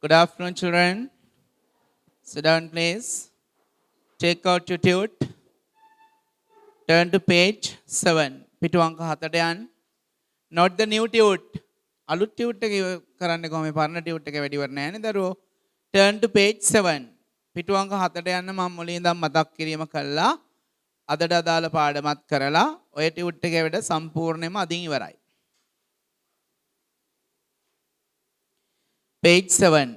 Good afternoon, children. Sit down, please. Take out your tute. Turn to page 7. පිටු අංක 7ට යන්න. Not the new tute. අලුත් tute එක කරන්න කොහොමද? පරණ tute එක වැඩි ඉවර නැහැ නේ දරුවෝ. Turn to page 7. පිටු අංක 7ට යන්න මම මුලින් ඉඳන් මතක් කිරීම කළා. අදට අදාළ පාඩමත් කරලා ඔය tute එකේ වැඩ සම්පූර්ණයෙන්ම අදින් ඉවරයි. Page 7.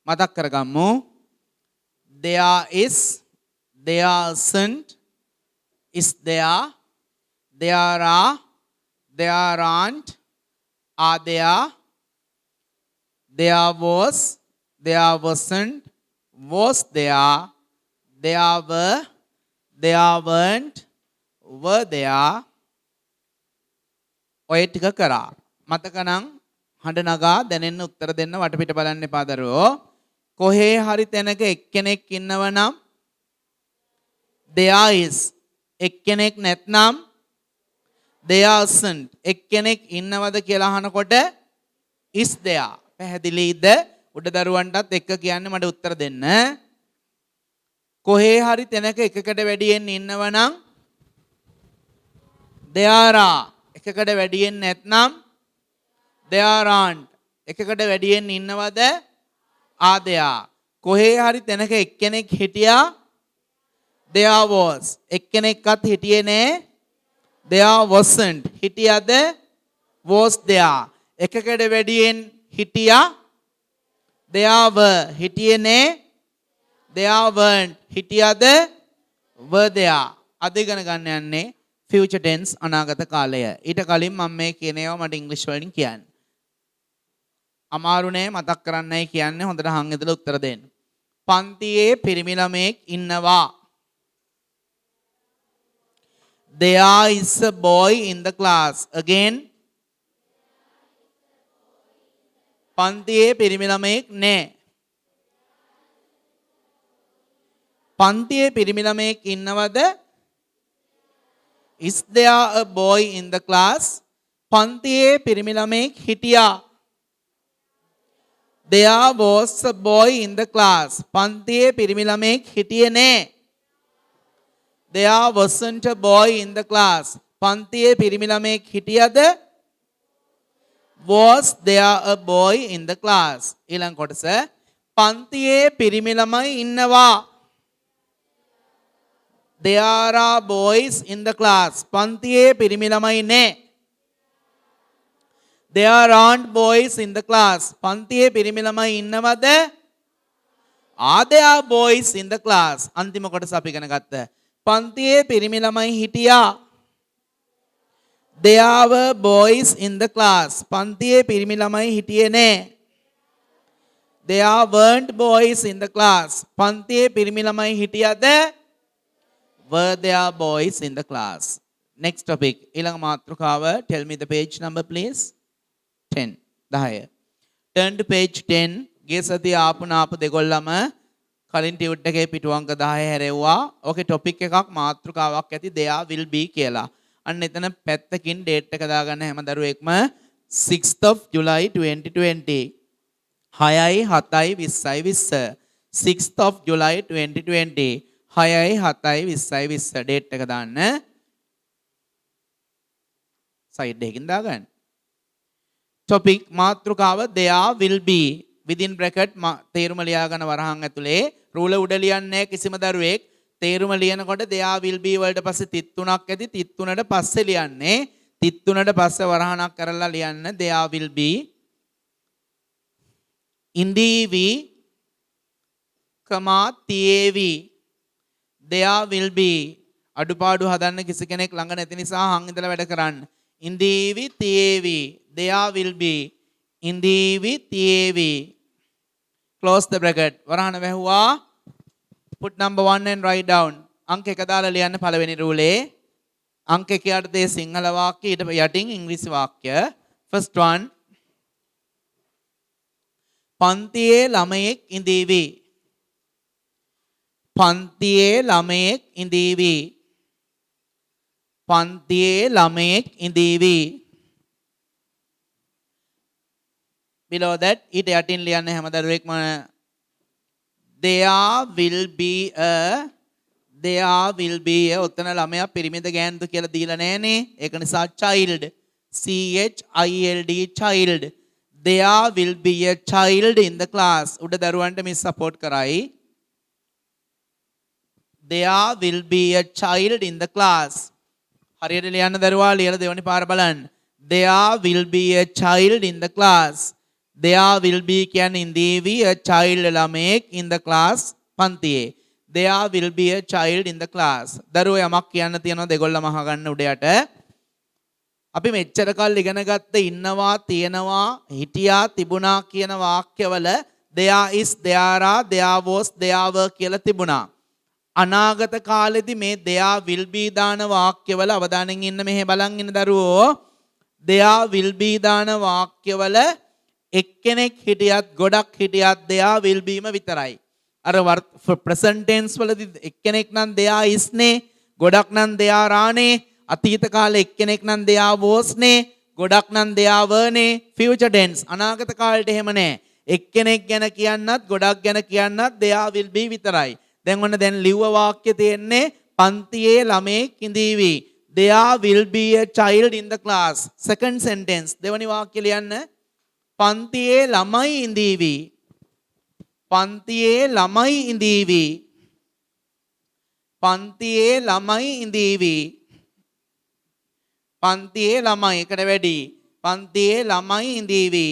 මතක් කරගමු. There is, there isn't, is there, there are, there aren't, are there, there was, there wasn't, was there, there were, there weren't, were there. ඔය ටික කරා. මතක නම් හඬ නගා දැනෙන්න උත්තර දෙන්න වටපිට බලන්න එපා දරුවෝ. කොහේ හරි තැනක එක්කෙනෙක් ඉන්නව නම් there is, එක්කෙනෙක් නැත්නම් there isn't, එක්කෙනෙක් ඉන්නවද කියලා අහනකොට is there. පැහැදිලිද? උඩ දරුවන්ටත් එක්ක කියන්න මට උත්තර දෙන්න. කොහේ හරි තැනක එකකට වැඩියෙන් ඉන්නව නම් there are, එකකට වැඩියෙන් නැත්නම් there aren't, එකකට වැඩියෙන් ඉන්නවද are there. කොහේ හරි තැනක එක්කෙනෙක් හිටියා there was, එක්කෙනෙක්වත් හිටියේ නෑ there wasn't, හිටියද was there. එකකට වැඩියෙන් හිටියා there were, හිටියේ නෑ there weren't, හිටියද were there. අද ඉගෙන ගන්න යන්නේ future tense අනාගත කාලය. ඊට කලින් මම මේ කියන ඒවා මට ඉංග්‍රීසි වලින් කියන්න. අමාරු නෑ මතක් කරන්නයි කියන්නේ. හොඳට හං ඉදලා උත්තර දෙන්න. පන්තියේ පිරිමි ළමයෙක් ඉන්නවා. There is a boy in the class. Again. පන්තියේ පිරිමි ළමයෙක් නෑ. පන්තියේ පිරිමි ළමයෙක් ඉන්නවද? Is there a boy in the class? පන්තියේ පිරිමි ළමයෙක් හිටියා. There was a boy in the class. පන්තියේ පිරිමි ළමයෙක් හිටියේ නෑ. There wasn't a boy in the class. පන්තියේ පිරිමි ළමයෙක් හිටියද? Was there a boy in the class? ඊළඟ කොටස. පන්තියේ පිරිමි ළමයි ඉන්නවා. There are boys in the class. පන්තියේ පිරිමි ළමයි නෑ. There aren't boys in the class. පන්තියේ පිරිමි ළමයි ඉන්නවද? Are there boys in the class? අන්තිම කොටස අපි ඉගෙන ගත්ත. පන්තියේ පිරිමි ළමයි හිටියා. There were boys in the class. පන්තියේ පිරිමි ළමයි හිටියේ නෑ. There weren't boys in the class. පන්තියේ පිරිමි ළමයි හිටියද? Were there boys in the class? Next topic. ඊළඟ මාතෘකාව. Tell me the page number please. 10. 10. Turn to page 10. ගේ සතිය ආපු නාපු දෙගොල්ලම කලින් ටියුට් එකේ පිටු අංක 10 හැරෙව්වා. ඕකේ topic එකක් මාතෘකාවක් ඇති there will be කියලා. අන්න එතන පැත්තකින් date එක දාගන්න හැම දරුවෙක්ම 6th of July 2020. 6යි 7යි 20යි 20. 6th of July 2020. 6යි 7යි 20යි 20 date එක දාන්න. side එකකින් දාගන්න. topic මාතෘකාව there will be within bracket තේරුම ලියා ගන්න වරහන් ඇතුලේ රූල උඩ ලියන්නේ කිසිම දරුවෙක් තේරුම ලියනකොට there will be වලට පස්සේ තිත් තුනක් ඇති තිත් තුනට පස්සේ ලියන්නේ තිත් තුනට පස්සේ වරහණක් කරලා ලියන්න there will be ඉන්දීවි කමා තියේවි there will be අඩුපාඩු හදන්න කිසි කෙනෙක් ළඟ නැති නිසා හං ඉඳලා වැඩ කරන්න ඉන්දීවි තියේවි there will be ඉන්දීවි තියේවි close the bracket වරහණ වැහුවා put number 1 and write down අංක 1 දාලා ලියන්න පළවෙනි රූලේ අංක 1 යටතේ සිංහල වාක්‍ය ඊට යටින් ඉංග්‍රීසි වාක්‍ය first one පන්තියේ ළමයෙක් ඉඳීවි පන්තියේ ළමයෙක් ඉඳීවි පන්තියේ ළමයෙක් ඉඳීවි below that ඊට යටින් ලියන්න හැම දරුවෙක්ම there will be a ඔතන ළමයා පිරිමිද ගෑනුද කියලා දීලා නැහනේ ඒක නිසා child child there will be a child in the class උඩ දරුවන්ට මිස් සපෝට් කරයි there will be a child in the class හරියට ලියන්න දරුවා ලියලා දෙවනි පාර බලන්න there will be a child in the class there will be කියන්නේ ඉඳීවි a child ළමෙක් in the class පන්තියේ there will be a child in the class දරුවෝ යමක් කියන්න තියනවා දෙගොල්ලම අහගන්න උඩ යට අපි මෙච්චර කල් ඉගෙන ගත්ත ඉන්නවා තියෙනවා හිටියා තිබුණා කියන වාක්‍යවල there is there are there was there were කියලා තිබුණා අනාගත කාලෙදි මේ there will be දාන වාක්‍යවල අවධානයෙන් ඉන්න මෙහෙ බලන් ඉන්න දරුවෝ there will be දාන වාක්‍යවල එක්කෙනෙක් හිටියත් ගොඩක් හිටියත් there will be ම විතරයි අර present tense වලදී එක්කෙනෙක් නම් there is නේ ගොඩක් නම් there are නේ අතීත කාලේ එක්කෙනෙක් නම් there was නේ ගොඩක් නම් there were නේ future tense අනාගත කාලෙට එහෙම නෑ එක්කෙනෙක් ගැන කියන්නත් ගොඩක් ගැන කියන්නත් there will be විතරයි දැන් ඔන්න දැන් ලිව්ව වාක්‍ය තියෙන්නේ පන්තියේ ළමෙක් ඉඳීවි there will be a child in the class second sentence දෙවනි වාක්‍ය ලියන්න පන්තියේ ළමයි ඉඳීවි පන්තියේ ළමයි ඉඳීවි පන්තියේ ළමයි ඉඳීවි පන්තියේ ළමයි එකට වැඩි පන්තියේ ළමයි ඉඳීවි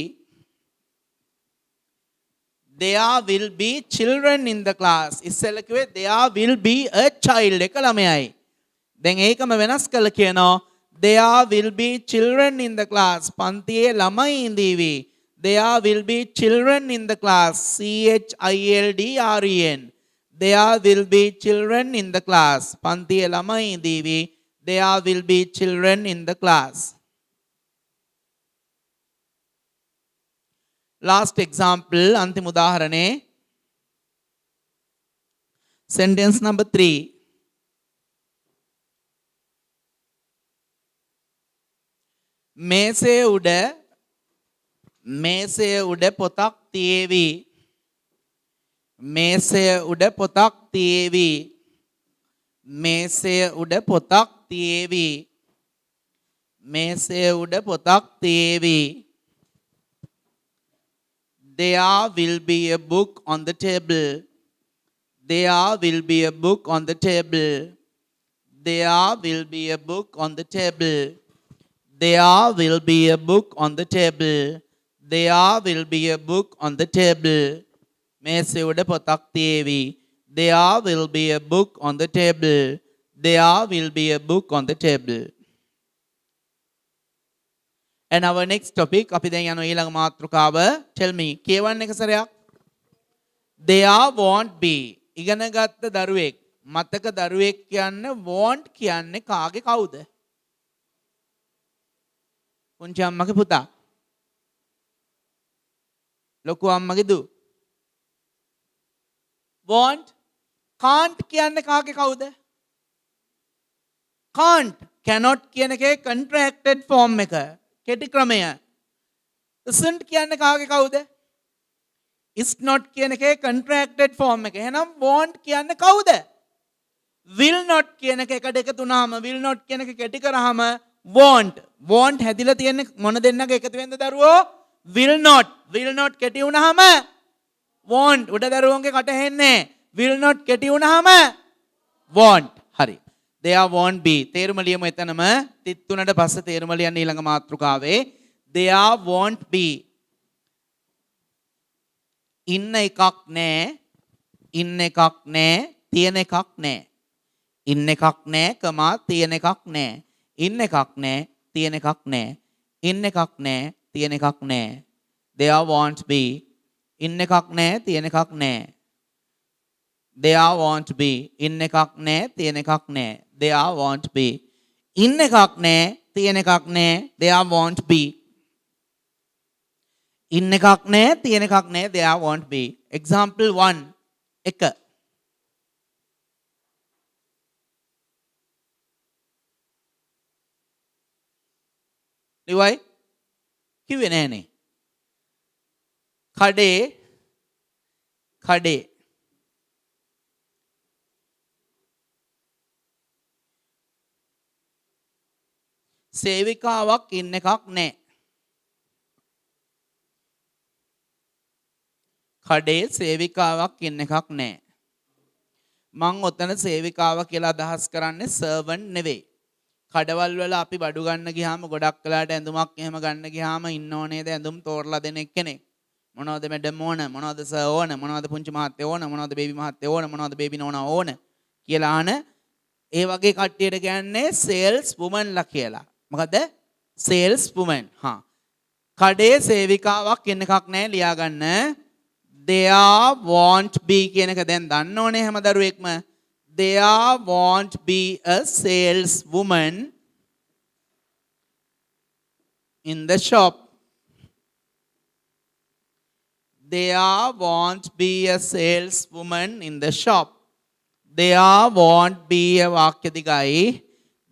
there will be children in the class ඉස්සෙල්ලා කිව්වේ there will be a child එක ළමයයි දැන් ඒකම වෙනස් කරලා කියනවා there will be children in the class පන්තියේ ළමයි ඉඳීවි there will be children in the class children there will be children in the class පන්තියේ ළමයි ඉඳීවි there will be children in the class last example अंतिम उदाहरणे sentence number 3 මේසේ උඩ පොතක් තියේවි මේසේ උඩ පොතක් තියේවි මේසේ උඩ පොතක් තියේවි මේසේ උඩ පොතක් තියේවි there will be a book on the table there will be a book on the table there will be a book on the table there will be a book on the table there will be a book on the table මේසේ උඩ පොතක් තියේවි there will be a book on the table there will be a book on the table and our next topic අපි දැන් යනවා ඊළඟ මාතෘකාව tell me කියවන්න එක සරයක් there won't be ඉගෙන ගත්ත දරුවෙක් මතක දරුවෙක් කියන්නේ won't කියන්නේ කාගේ කවුද පුංචි අම්මගේ පුතා ලොකු අම්මගේ දූ won't can't කියන්නේ කාගේ කවුද can't cannot කියන එකේ contracted form එක කෙටි ක්‍රමය isn't කියන්නේ කාගේ කවුද is not කියන එකේ contracted form එක එහෙනම් won't කියන්නේ කවුද will not කියන එක එකට එකතු වුනහම will not කියන එක කෙටි කරාම won't හැදිලා තියෙන්නේ මොන දෙන්නක එකතු වෙනද දරුවෝ will not කෙටි වුනහම won't උඩ දරුවන්ගේ කට හෙන්නේ will not කෙටි වුනහම won't හරි there won't be තේරුම ලියමු එතනම 33ට පස්සේ තේරුම ලියන්න ඊළඟ මාතෘකාවේ there won't be ඉන්න එකක් නෑ තියෙන එකක් නෑ ඉන්න එකක් නෑ කමා තියෙන එකක් නෑ ඉන්න එකක් නෑ තියෙන එකක් නෑ ඉන්න එකක් නෑ තියෙන එකක් නෑ there won't be ඉන්න එකක් නෑ තියෙන එකක් නෑ there won't be ඉන්න එකක් නෑ තියෙන එකක් නෑ there won't be ඉන්න එකක් නෑ තියෙන එකක් නෑ there won't be ඉන්න එකක් නෑ තියෙන එකක් නෑ there won't be example 1 එක ලිවයි කිව්වේ නෑනේ කඩේ කඩේ සේවිකාවක් ඉන්න එකක් නැහැ. කඩේ සේවිකාවක් ඉන්න එකක් නැහැ. මං ඔතන සේවිකාව කියලා අදහස් කරන්නේ සර්වන්ට් නෙවෙයි. කඩවල් වල අපි බඩු ගන්න ගියාම ගොඩක් වෙලාට ඇඳුමක් එහෙම ගන්න ගියාම ඉන්න ඕනේද ඇඳුම් තෝරලා දෙන එක්කෙනෙක්. මොනවද මැඩම් ඕන, මොනවද සර් ඕන, මොනවද පුංචි මහත්තයා ඕන, මොනවද බේබි මහත්තයා ඕන, මොනවද බේබි නෝනා ඕන කියලා අහන ඒ වගේ කට්ටියට කියන්නේ සේල්ස් වුමන්ලා කියලා. මොකද සේල්ස් වුමන්. හා කඩේ සේවිකාවක් ඉන්න එකක් නැහැ ලියාගන්න. there won't be කියන එක දැන් දන්න ඕනේ හැම දරුවෙක්ම. there won't be a saleswoman in the shop. There won't be a saleswoman in the shop. There won't be a වාක්‍ය දිගයි.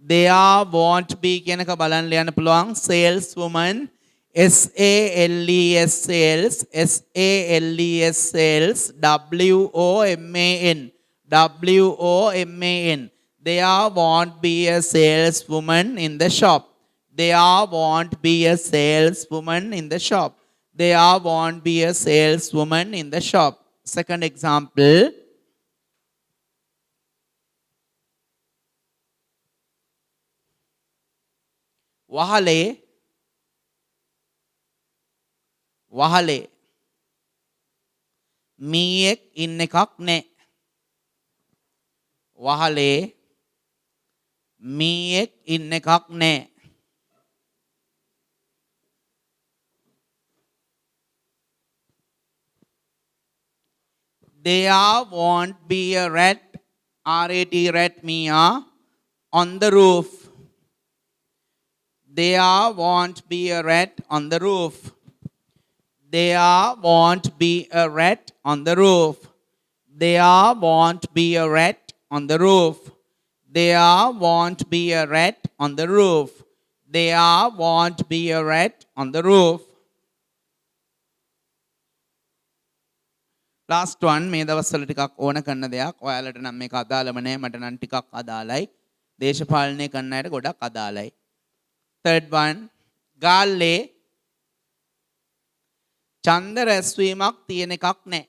there won't be කියන එක බලන්න ලියන්න පුළුවන්. saleswoman SALES sales SALES sales WOMAN WOMAN. There won't be a saleswoman in the shop. There won't be a saleswoman in the shop. There won't be a saleswoman in the shop. Second example. වහලේ වහලේ මීයෙක් ඉන්න එකක් නැහැ. වහලේ මීයෙක් ඉන්න එකක් නැහැ. There won't be a rat RAT rat Mia on the roof. There won't be a rat on the roof. There won't be a rat on the roof. There won't be a rat on the roof. There won't be a rat on the roof. There won't be a rat on the roof. Last one මේ දවස්වල ටිකක් ඕන කරන දෙයක්. ඔයාලට නම් මේක අදාළම නෑ. මට නම් ටිකක් අදාළයි. දේශපාලනය කරන අයට ගොඩක් අදාළයි. Third one. ගාල්ලේ ඡන්ද රැස්වීමක් තියෙන එකක් නැහැ.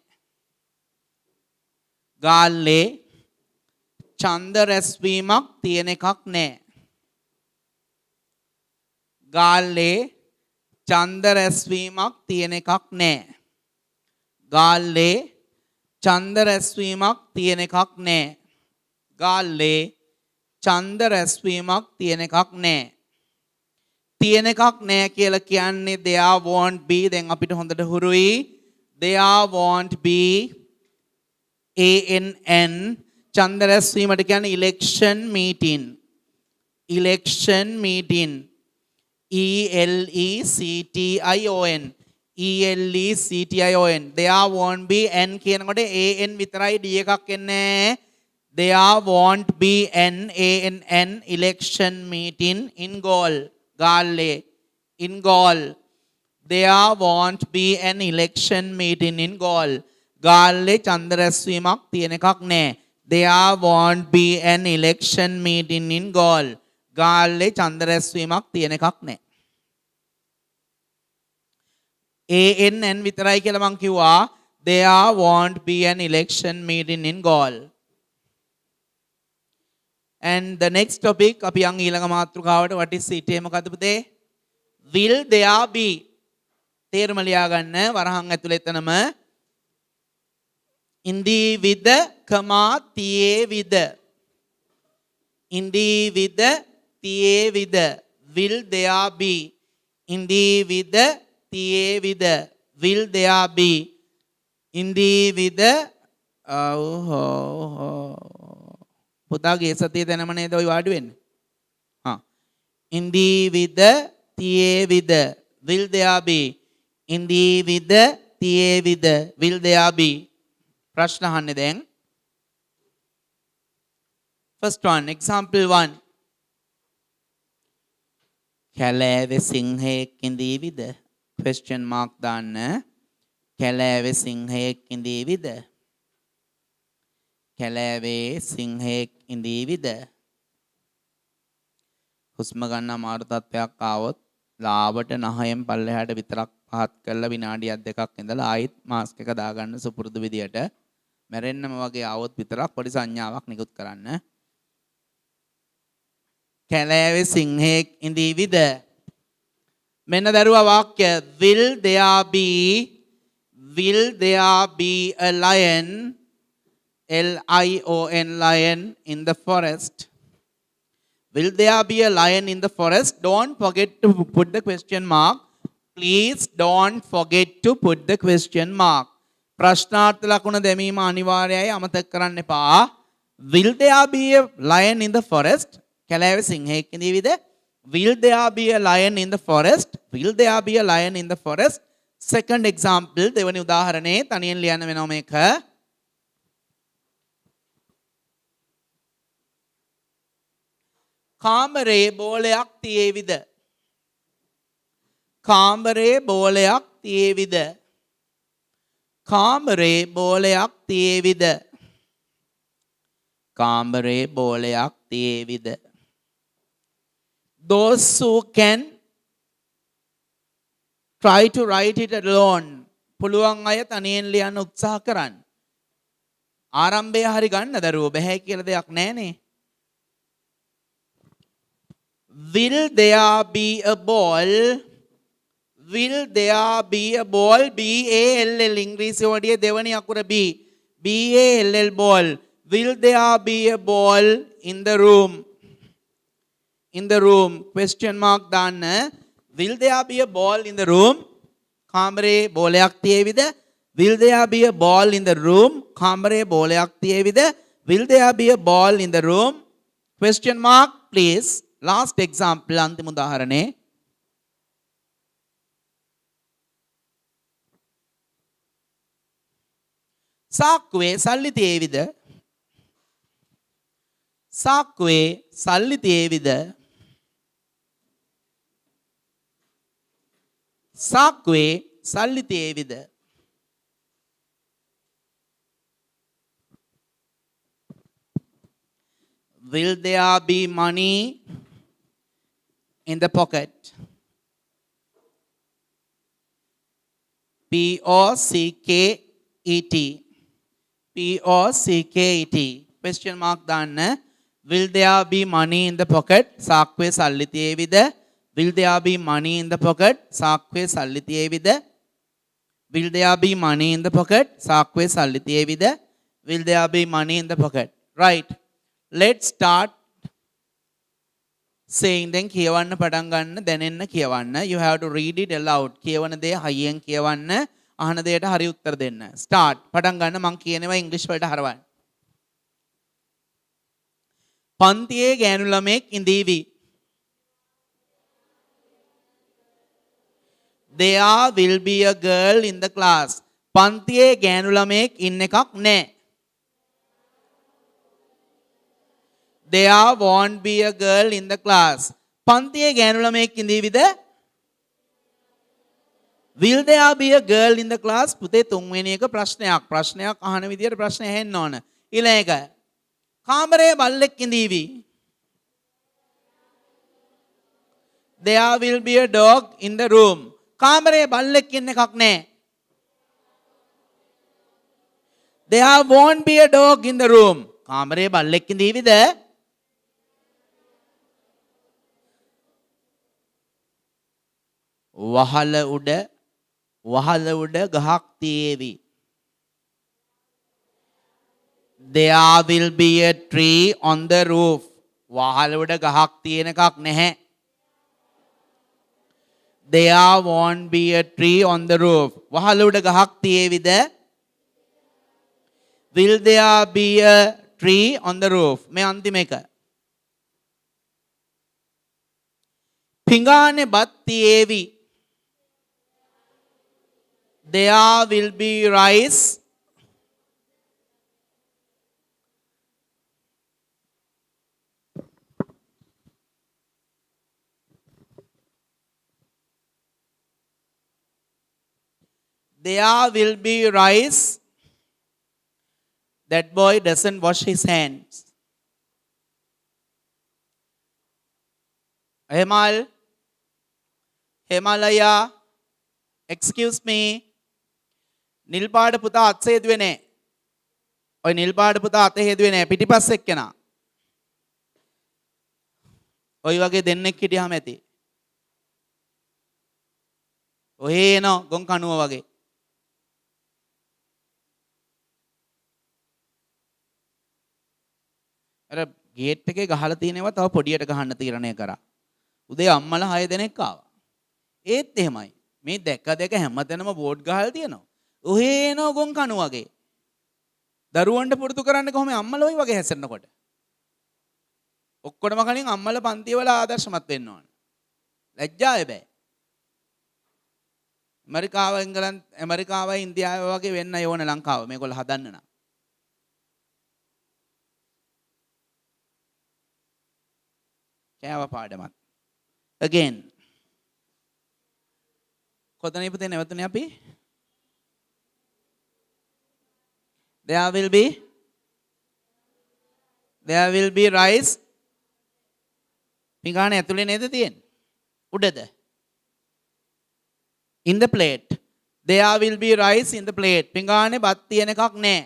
ගාල්ලේ ඡන්ද රැස්වීමක් තියෙන එකක් නැහැ. ගාල්ලේ ඡන්ද රැස්වීමක් තියෙන එකක් නැහැ. ගාල්ලේ ඡන්ද රැස්වීමක් තියෙන එකක් නැහැ. ගාල්ලේ ඡන්ද රැස්වීමක් තියෙන එකක් නැහැ. තියෙන එකක් නැහැ කියලා කියන්නේ there won't be. දැන් අපිට හොඳට හුරුයි. there won't be ANN ඡන්ද රැස්වීමට කියන්නේ election meeting. election meeting. ELECTION ELECTION. there won't be N කියනකොට AN විතරයි D එකක් එන්නේ. there won't be an ANN election meeting in Galle. Galle. In Galle. There won't be an election meeting in Galle. Galle ඡන්ද රැස්වීමක් තියෙන එකක් නැහැ. There won't be an election meeting in Galle. Galle ඡන්ද රැස්වීමක් තියෙන එකක් නැහැ. ANN විතරයි කියලා මං කිව්වා. There won't be an election meeting in Galle. And the next topic අපි යන් ඊළඟ මාතෘකාවට what is it මොකද පුතේ? will there be. තේරුම ලියා ගන්න වරහන් ඇතුළේ එතනම ඉන්දී with තියේ with. ඉන්දී with තියේ with. will there be. ඉන්දී with තියේ with. will there be. ඉන්දී with පුතාගේ සතිය දැනම නේද ඔය වාඩි වෙන්නේ. හා ඉන්දී with තියේ with. will there be. ඉන්දී with තියේ with. will there be. ප්‍රශ්න අහන්නේ දැන්. First one, example 1. කැලෑවේ සිංහයෙක් ඉඳීවිද? question mark දාන්න. කැලෑවේ සිංහයෙක් ඉඳීවිද? කැලෑවේ සිංහයෙක් ඉඳීවිද? හුස්ම ගන්න අමාරු තත්ත්වයක් ආවොත් ලාවට නහයෙන් පල්ලෙහාට විතරක් පහත් කරලා විනාඩියක් දෙකක් ඉඳලා ආයෙත් මාස්ක් එක දාගන්න සුපුරුදු විදියට. මැරෙන්නම වගේ ආවොත් විතරක් පොඩි සංඥාවක් නිකුත් කරන්න. කැලෑවේ සිංහයෙක් ඉඳීවිද? මෙන්න දරුවා වාක්‍ය will there be a lion lion in the forest? Will there be a lion in the forest? Don't forget to put the question mark. Please don't forget to put the question mark. ප්‍රශ්නාර්ථ ලකුණ දැමීම අනිවාර්යයි, අමතක කරන්න එපා. Will there be a lion in the forest? කැලෑවේ සිංහයෙක් ඉඳීවිද? Will there be a lion in the forest? Will there be a lion in the forest? Second example, දෙවනි උදාහරණේ තනියෙන් ලියන්න වෙනවා මේක. කාමරේ බෝලයක් තියේවිද? කාමරේ බෝලයක් තියේවිද? කාමරේ බෝලයක් තියේවිද? කාමරේ බෝලයක් තියේවිද? Those who can try to write it alone. පුළුවන් අය තනියෙන් ලියන්න උත්සාහ කරන්න. ආරම්භය හරි ගන්න දරුවෝ, බෑ කියලා දෙයක් නැහනේ. Will there be a ball? Will there be a ball? B-A-L-L ඉංග්‍රීසි වඩියේ දෙවනි අකුර B. B-A-L-L ball. Will there be a ball in the room? In the room. Question mark දාන්න. Will there be a ball in the room? කාමරේ බෝලයක් තියේවිද? Will there be a ball in the room? කාමරේ බෝලයක් තියේවිද? Will there be a ball in the room? Question mark please. Last example, අන්තිම උදාහරණේ. සාක්කුවේ සල්ලි තියේවිද? සාක්කුවේ සල්ලි තියේවිද? සාක්කුවේ සල්ලි තියේවිද? Will there be money in the pocket? P-O-C-K-E-T. P-O-C-K-E-T. Question mark දාන්න. Will there be money in the pocket? සාක්කුවේ සල්ලි තියේවිද? Will there be money in the pocket? සාක්කුවේ සල්ලි තියේවිද? Will there be money in the pocket? සාක්කුවේ සල්ලි තියේවිද? Will there be money in the pocket? Right. Let's start saying then කියවන්න පටන් ගන්න, දැනෙන්න කියවන්න. You have to read it aloud. කියවන දේ හයියෙන් කියවන්න, අහන දෙයට හරි උත්තර දෙන්න. Start. පටන් ගන්න. මම කියනවා ඉංග්‍රීසි වලට හරවන්න. පන්තියේ ගෑනු ළමෙක් ඉඳීවි. There will be a girl in the class. පන්තියේ ගෑනු ළමෙක් ඉන්න එකක් නැහැ. There won't be a girl in the class. පන්තියේ ගෑනු ළමෙක් ඉඳීවිද? Will there be a girl in the class? පුතේ තුන්වෙනි එක ප්‍රශ්නයක්. ප්‍රශ්නයක් අහන විදියට ප්‍රශ්න ඇහෙන්න ඕන. ඊළඟ එක. කාමරේ බල්ලෙක් ඉඳීවි. There will be a dog in the room. කාමරේ බල්ලෙක් ඉන්න එකක් නැහැ. There won't be a dog in the room. කාමරේ බල්ලෙක් ඉඳීවිද? වහල උඩ ගහක් තියේවි. There will be a tree on the roof. වහල උඩ ගහක් තියෙන එකක් නැහැ. There won't be a tree on the roof. වහල උඩ ගහක් තියේවිද? Will there be a tree on the roof? මේ අන්තිම එක. පිඟානේ බත් තියේවි. There will be rice. There will be rice. That boy doesn't wash his hands. Himalaya, excuse me. නිල් පාට පුතා අත් හේදුවේ නැහැ. ඔය නිල් පාට පුතා අත හේදුවේ නැහැ. පිටිපස්සේ එක්කෙනා. ඔය වගේ දෙන්නෙක් හිටියාම ඇති. ඔහේ එනවා ගොන් කණුව වගේ. අර ගේට් එකේ ගහලා තියෙනවා තව පොඩියට ගහන්න තීරණය කරා. උදේ අම්මලා 6 දෙනෙක් ආවා. ඒත් එහෙමයි. මේ දැක හැමතැනම බෝඩ් ගහලා තියෙනවා. ඔහේ එනවා ගොන් කණුව වගේ. දරුවන්ට පුරුදු කරන්නේ කොහොමද අම්මලා ওই වගේ හැසිරෙනකොට? ඔක්කොටම කලින් අම්මලා පන්තිය වල ආදර්ශමත් වෙන්න ඕන. ලැජ්ජාවේ බෑ. ඇමරිකාව ඉන්දියාව වගේ වෙන්න ඕන ලංකාව මේගොල්ලෝ හදන්න නම්. කෑව පාඩමක්. again. කොතන ඉපදෙන්නේ නැවතුනේ අපි? There will be rice. පිඟානේ ඇතුලේ නේද තියෙන්නේ? උඩද? In the plate. There will be rice in the plate. පිඟානේ බත් තියෙන එකක් නැහැ.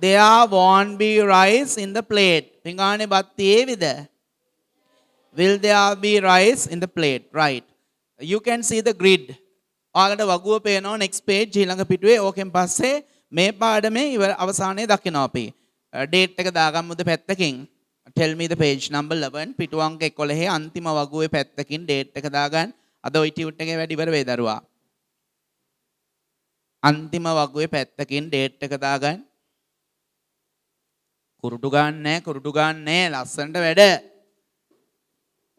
There won't be rice in the plate. පිඟානේ බත් තියේවිද? Will there be rice in the plate? Right. You can see the grid. ඔයාලට වගුව පේනවා next page ඊළඟ පිටුවේ. ඕකෙන් පස්සේ මේ පාඩමේ අවසානයේ දකිනවා අපි. date එක දාගමුද පැත්තකින්. Tell me the page number 11 පිටු අංක 11 අන්තිම වගුවේ පැත්තකින් date එක දාගන්න. අද ওই ටියුට් එකේ වැඩි ඉවර වෙයි දරුවා. අන්තිම වගුවේ පැත්තකින් date එක දාගන්න. කුරුටු ගන්නෑ ලස්සනට වැඩ.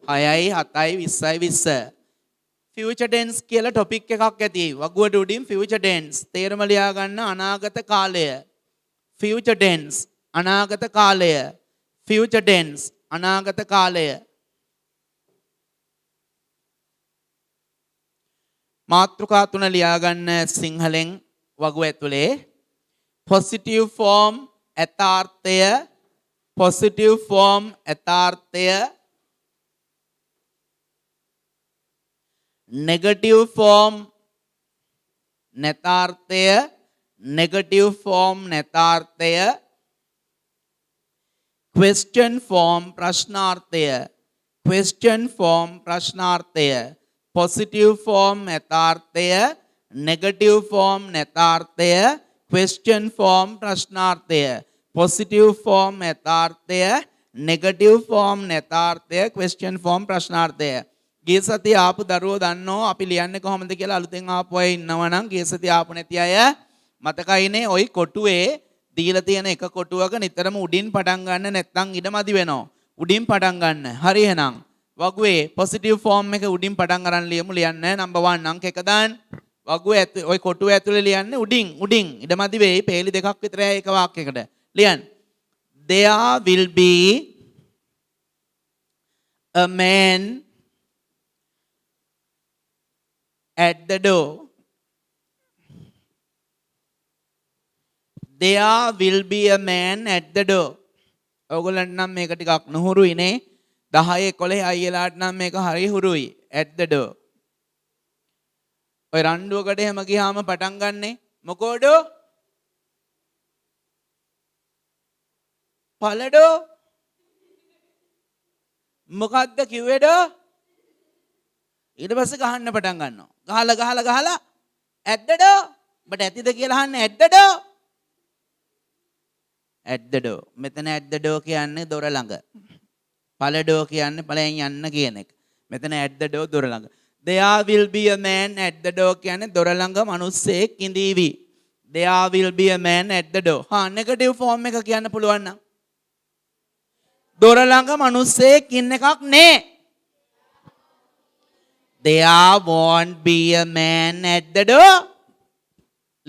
6යි 7යි 20යි 20. future tense කියලා topic එකක් ඇති. වගුවට උඩින් future tense තේරුම ලියා ගන්න අනාගත කාලය. future tense අනාගත කාලය. future tense අනාගත කාලය. මාතෘකා තුන ලියා ගන්න සිංහලෙන් වගුව ඇතුලේ. positive form යථාර්ථය. positive form යථාර්ථය. negative form නැතාර්ථය. negative form නැතාර්ථය. question form ප්‍රශ්නාර්ථය. question form ප්‍රශ්නාර්ථය. positive form යථාර්ථය. negative form නැතාර්ථය. question form ප්‍රශ්නාර්ථය. positive form යථාර්ථය. negative form නැතාර්ථය. question form ප්‍රශ්නාර්ථය. ගිය සතිය ආපු දරුවෝ දන්නෝ අපි ලියන්නේ කොහොමද කියලා. අලුතෙන් ආපු අය ඉන්නවා නම් ගිය සතිය ආපු නැති අය මතකයිනේ. ওই කොටුවේ දීලා තියෙන එක කොටුවක නිතරම උඩින් පටන් ගන්න නැත්නම් ඉඩමදි වෙනවා. උඩින් පටන් ගන්න. හරි එහෙනම් වගුවේ පොසිටිව් ෆෝම් එක උඩින් පටන් අරන් ලියමු. ලියන්න නම්බර් 1 අංක 1 දාන්න. වගුවේ ওই කොටුව ඇතුලේ ලියන්නේ උඩින් ඉඩමදි වෙයි. පේලි දෙකක් විතරයි එක වාක්‍යයකට. ලියන්න. There will be a man at the door. There will be a man at the door. ඔයගොල්ලන්ට නම් මේක ටිකක් නුහුරුයි නේ. 10 11 අයියලාට නම් මේක හරි හුරුයි. at the door. ඔය රණ්ඩුවකට එහෙම ගියාම පටන් ගන්නෙ මොකෝඩෝ? පළඩෝ. මොකද්ද කිව්වේඩෝ? ඊට පස්සේ ගහන්න පටන් ගන්නවා. ගහලා at the door. බට ඇතිද කියලා අහන්නේ at the door. at the door. මෙතන at the door කියන්නේ දොර ළඟ. පළඩෝ කියන්නේ පළයන් යන්න කියන එක. මෙතන at the door දොර ළඟ. There will be a man at the door කියන්නේ දොර ළඟ මිනිස්සෙක් ඉඳීවි. There will be a man at the door. negative form එක කියන්න පුළුවන් නම්. දොර ළඟ මිනිස්සෙක් ඉන්න එකක් නෑ. There won't be a man at the door.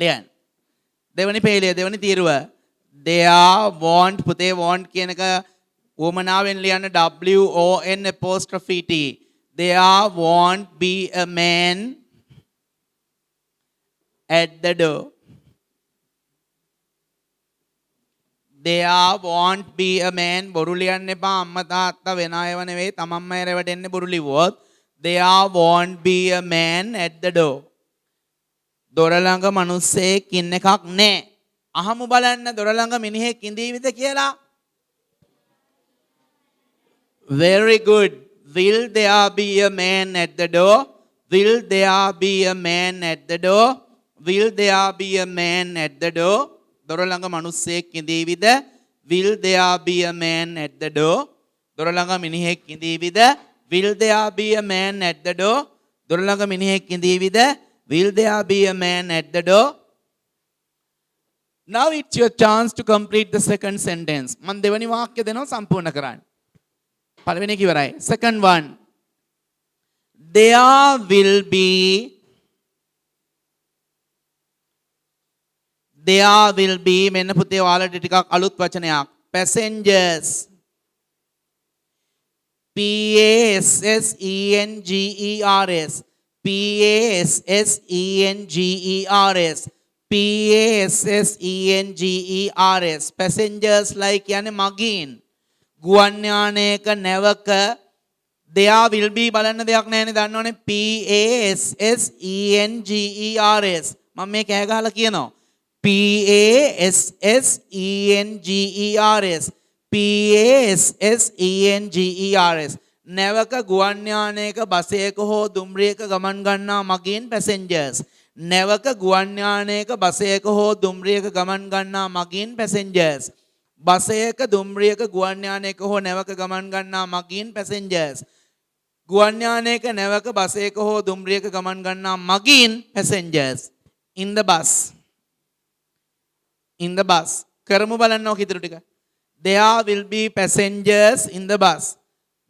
ලියන්න. දෙවනි පේලිය දෙවනි තීරුව. There won't පුතේ won't කියන එක වමනාවෙන් ලියන්න WON apostrophe T. There won't be a man at the door. There won't be a man බොරු ලියන්න එපා අම්මා තාත්තා වෙන අයව නෙවෙයි තමන්මයි රැවටෙන්නේ බොරු ලිව්වොත්. There won't be a man at the door. දොර ළඟ මිනිස්සෙක් ඉන්න එකක් නැහැ. අහමු බලන්න දොර ළඟ මිනිහෙක් ඉඳීවිද කියලා. Very good. Will there be a man at the door? Will there be a man at the door? Will there be a man at the door? දොර ළඟ මිනිස්සෙක් ඉඳීවිද? Will there be a man at the door? දොර ළඟ මිනිහෙක් ඉඳීවිද? Will there be a man at the door? දොර ළඟ මිනිහෙක් ඉඳීවිද? Will there be a man at the door? Now it's your chance to complete the second sentence. මම දෙවෙනි වාක්‍ය දෙනවා සම්පූර්ණ කරන්න. පළවෙනි එක ඉවරයි. Second one. There will be මෙන්න පුතේ ඔයාලට ටිකක් අලුත් වචනයක්. Passengers. P-A-S-S-E-N-G-E-R-S. P-A-S-S-E-N-G-E-R-S. P-A-S-S-E-N-G-E-R-S. Passengers like කියන්නේ මගීන්. ගුවන් යානයක නැවක there will be බලන්න දෙයක් නැහැනේ දන්නවනේ. P-A-S-S-E-N-G-E-R-S. මම මේ කෑ ගහලා කියනවා. P-A-S-S-E-N-G-E-R-S. P-A-S-S-E-N-G-E-R-S. නැවක ගුවන් යානයක බසයක හෝ දුම්රියක ගමන් ගන්නා මගීන් passengers. නැවක ගුවන් යානයක බසයක හෝ දුම්රියක ගමන් ගන්නා මගීන් passengers. බසයක දුම්රියක ගුවන් යානයක හෝ නැවක ගමන් ගන්නා මගීන් passengers. ගුවන් යානයක නැවක බසයක හෝ දුම්රියක ගමන් ගන්නා මගීන් passengers. In the bus. In the bus. කරමු බලන්න ඔක ඉතුරු ටික. There will be passengers in the bus.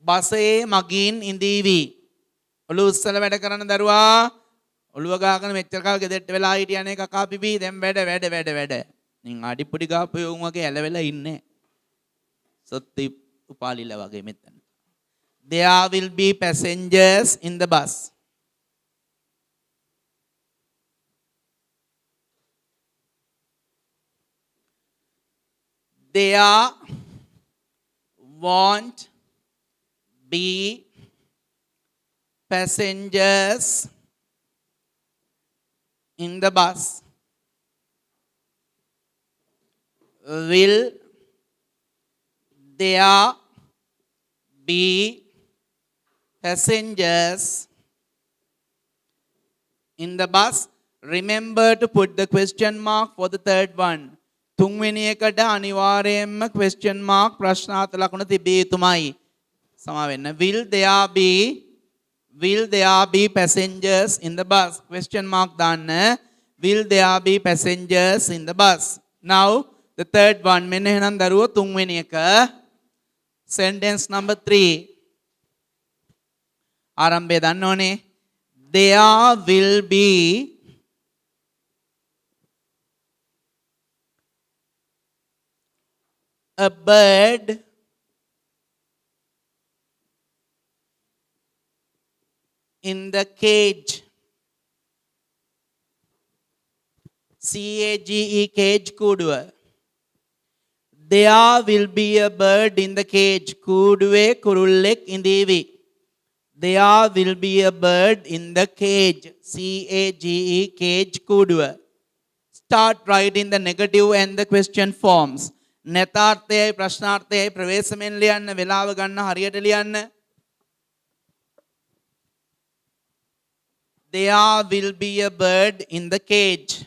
බසයේ මගීන් ඉඳීවි. ඔළුව උස්සලා වැඩ කරන දරුවා. ඔළුව ගාගෙන මෙච්චර කාල ගෙදරට වෙලා හිටියනේ කකා පිපි දැන් වැඩ. නින් අඩිපොඩි ගාපු යෝන් වගේ ඇලවෙලා ඉන්නේ. සොත්ති උපාලිලා වගේ මෙතන. There will be passengers in the bus. There won't be passengers in the bus. Will there be passengers in the bus? Remember to put the question mark for the third one. තුන්වෙනි එකට අනිවාර්යයෙන්ම question mark ප්‍රශ්නාර්ථ ලකුණ තිබිය යුතුමයි. සමා වෙන්න. Will there be passengers in the bus? Question mark දාන්න. Will there be passengers in the bus? Now the third one. මෙන්න එහෙනම් දරුවෝ තුන්වෙනි එක. Sentence number 3. ආරම්භය දන්නෝනේ. There will be a bird in the cage. C-A-G-E, cage කූඩුව. There will be a bird in the cage. කූඩුවේ කුරුල්ලෙක් ඉඳීවි. There will be a bird in the cage. C-A-G-E, cage කූඩුව. Start writing the negative and the question forms. නැතාර්ථයයි ප්‍රශ්නාර්ථයයි ප්‍රවේශමෙන් ලියන්න වෙලාව ගන්න හරියට ලියන්න. There will be a bird in the cage.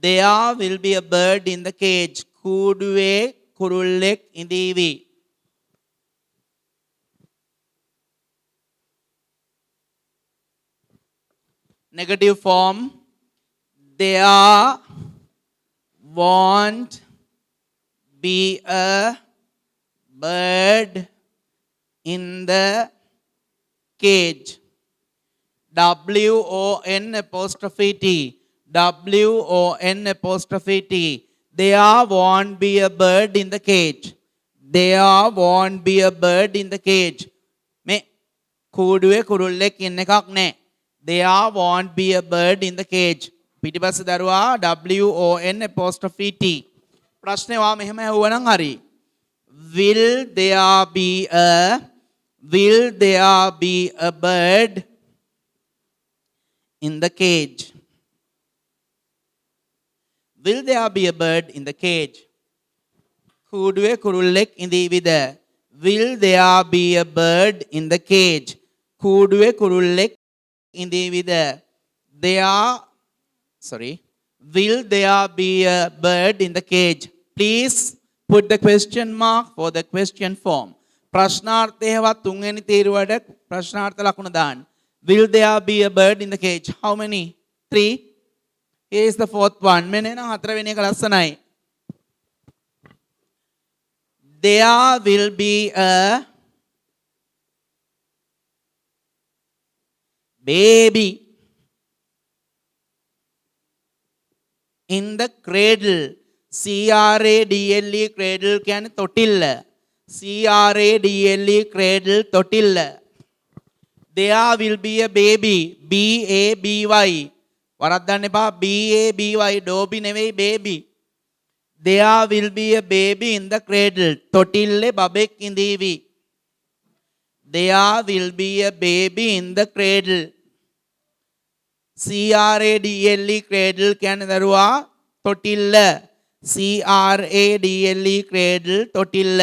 There will be a bird in the cage. කූඩුවේ කුරුල්ලෙක් ඉඳීවි. Negative form. There won't be a bird in the cage. W-O-N apostrophe T. W-O-N apostrophe T. There won't be a bird in the cage. There won't be a bird in the cage. මේ කූඩුවේ කුරුල්ලෙක් ඉන්න එකක් නැහැ. There won't be a bird in the cage. පිටිපස්සේ දරුවා WON apostrophe T. ප්‍රශ්නේ වා මෙහෙම ඇහුවනම් හරි. Will there be a bird in the cage? Will there be a bird in the cage? කූඩුවේ කුරුල්ලෙක් ඉඳීවිද? Will there be a bird in the cage? කූඩුවේ කුරුල්ලෙක් ඉඳීවිද? Will there be a bird in the cage? Please put the question mark for the question form. ප්‍රශ්නාර්ථයවත් තුන්වෙනි තීරුවට ප්‍රශ්නාර්ථ ලකුණ දාන්න. Will there be a bird in the cage? How many? 3. Here is the fourth one. මෙන්න එන හතරවෙනි එක ලස්සනයි. There will be a baby in the cradle. CRADLE cradle කියන්නේ තොටිල්ල. CRADLE cradle තොටිල්ල. There will be a baby. BABY. වරද්දන්න එපා. BABY ඩෝබි නෙවෙයි baby. There will be a baby in the cradle. තොටිල්ලේ බබෙක් ඉඳීවි. There will be a baby in the cradle. CRADLE cradle කියන්නේ දරුවා තොටිල්ල. CRADLE cradle තොටිල්ල.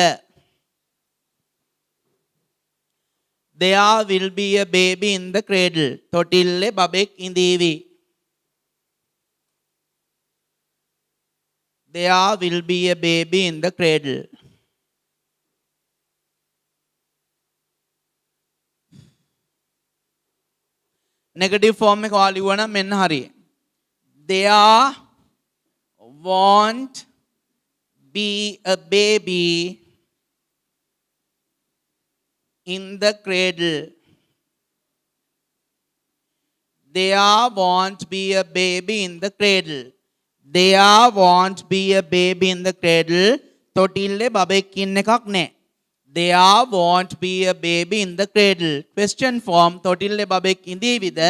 There will be a baby in the cradle. තොටිල්ලේ බබෙක් ඉඳීවි. There will be a baby in the cradle. Negative form එක ඔයාලා ලියුවනම් මෙන්න හරිය. There won't be a baby in the cradle. There won't be a baby in the cradle. There won't be a baby in the cradle. තොටිල්ලේ බබෙක් ඉන්න එකක් නැහැ. There won't be a baby in the cradle. Question form. තොටිල්ලේ බබෙක් ඉඳීවිද?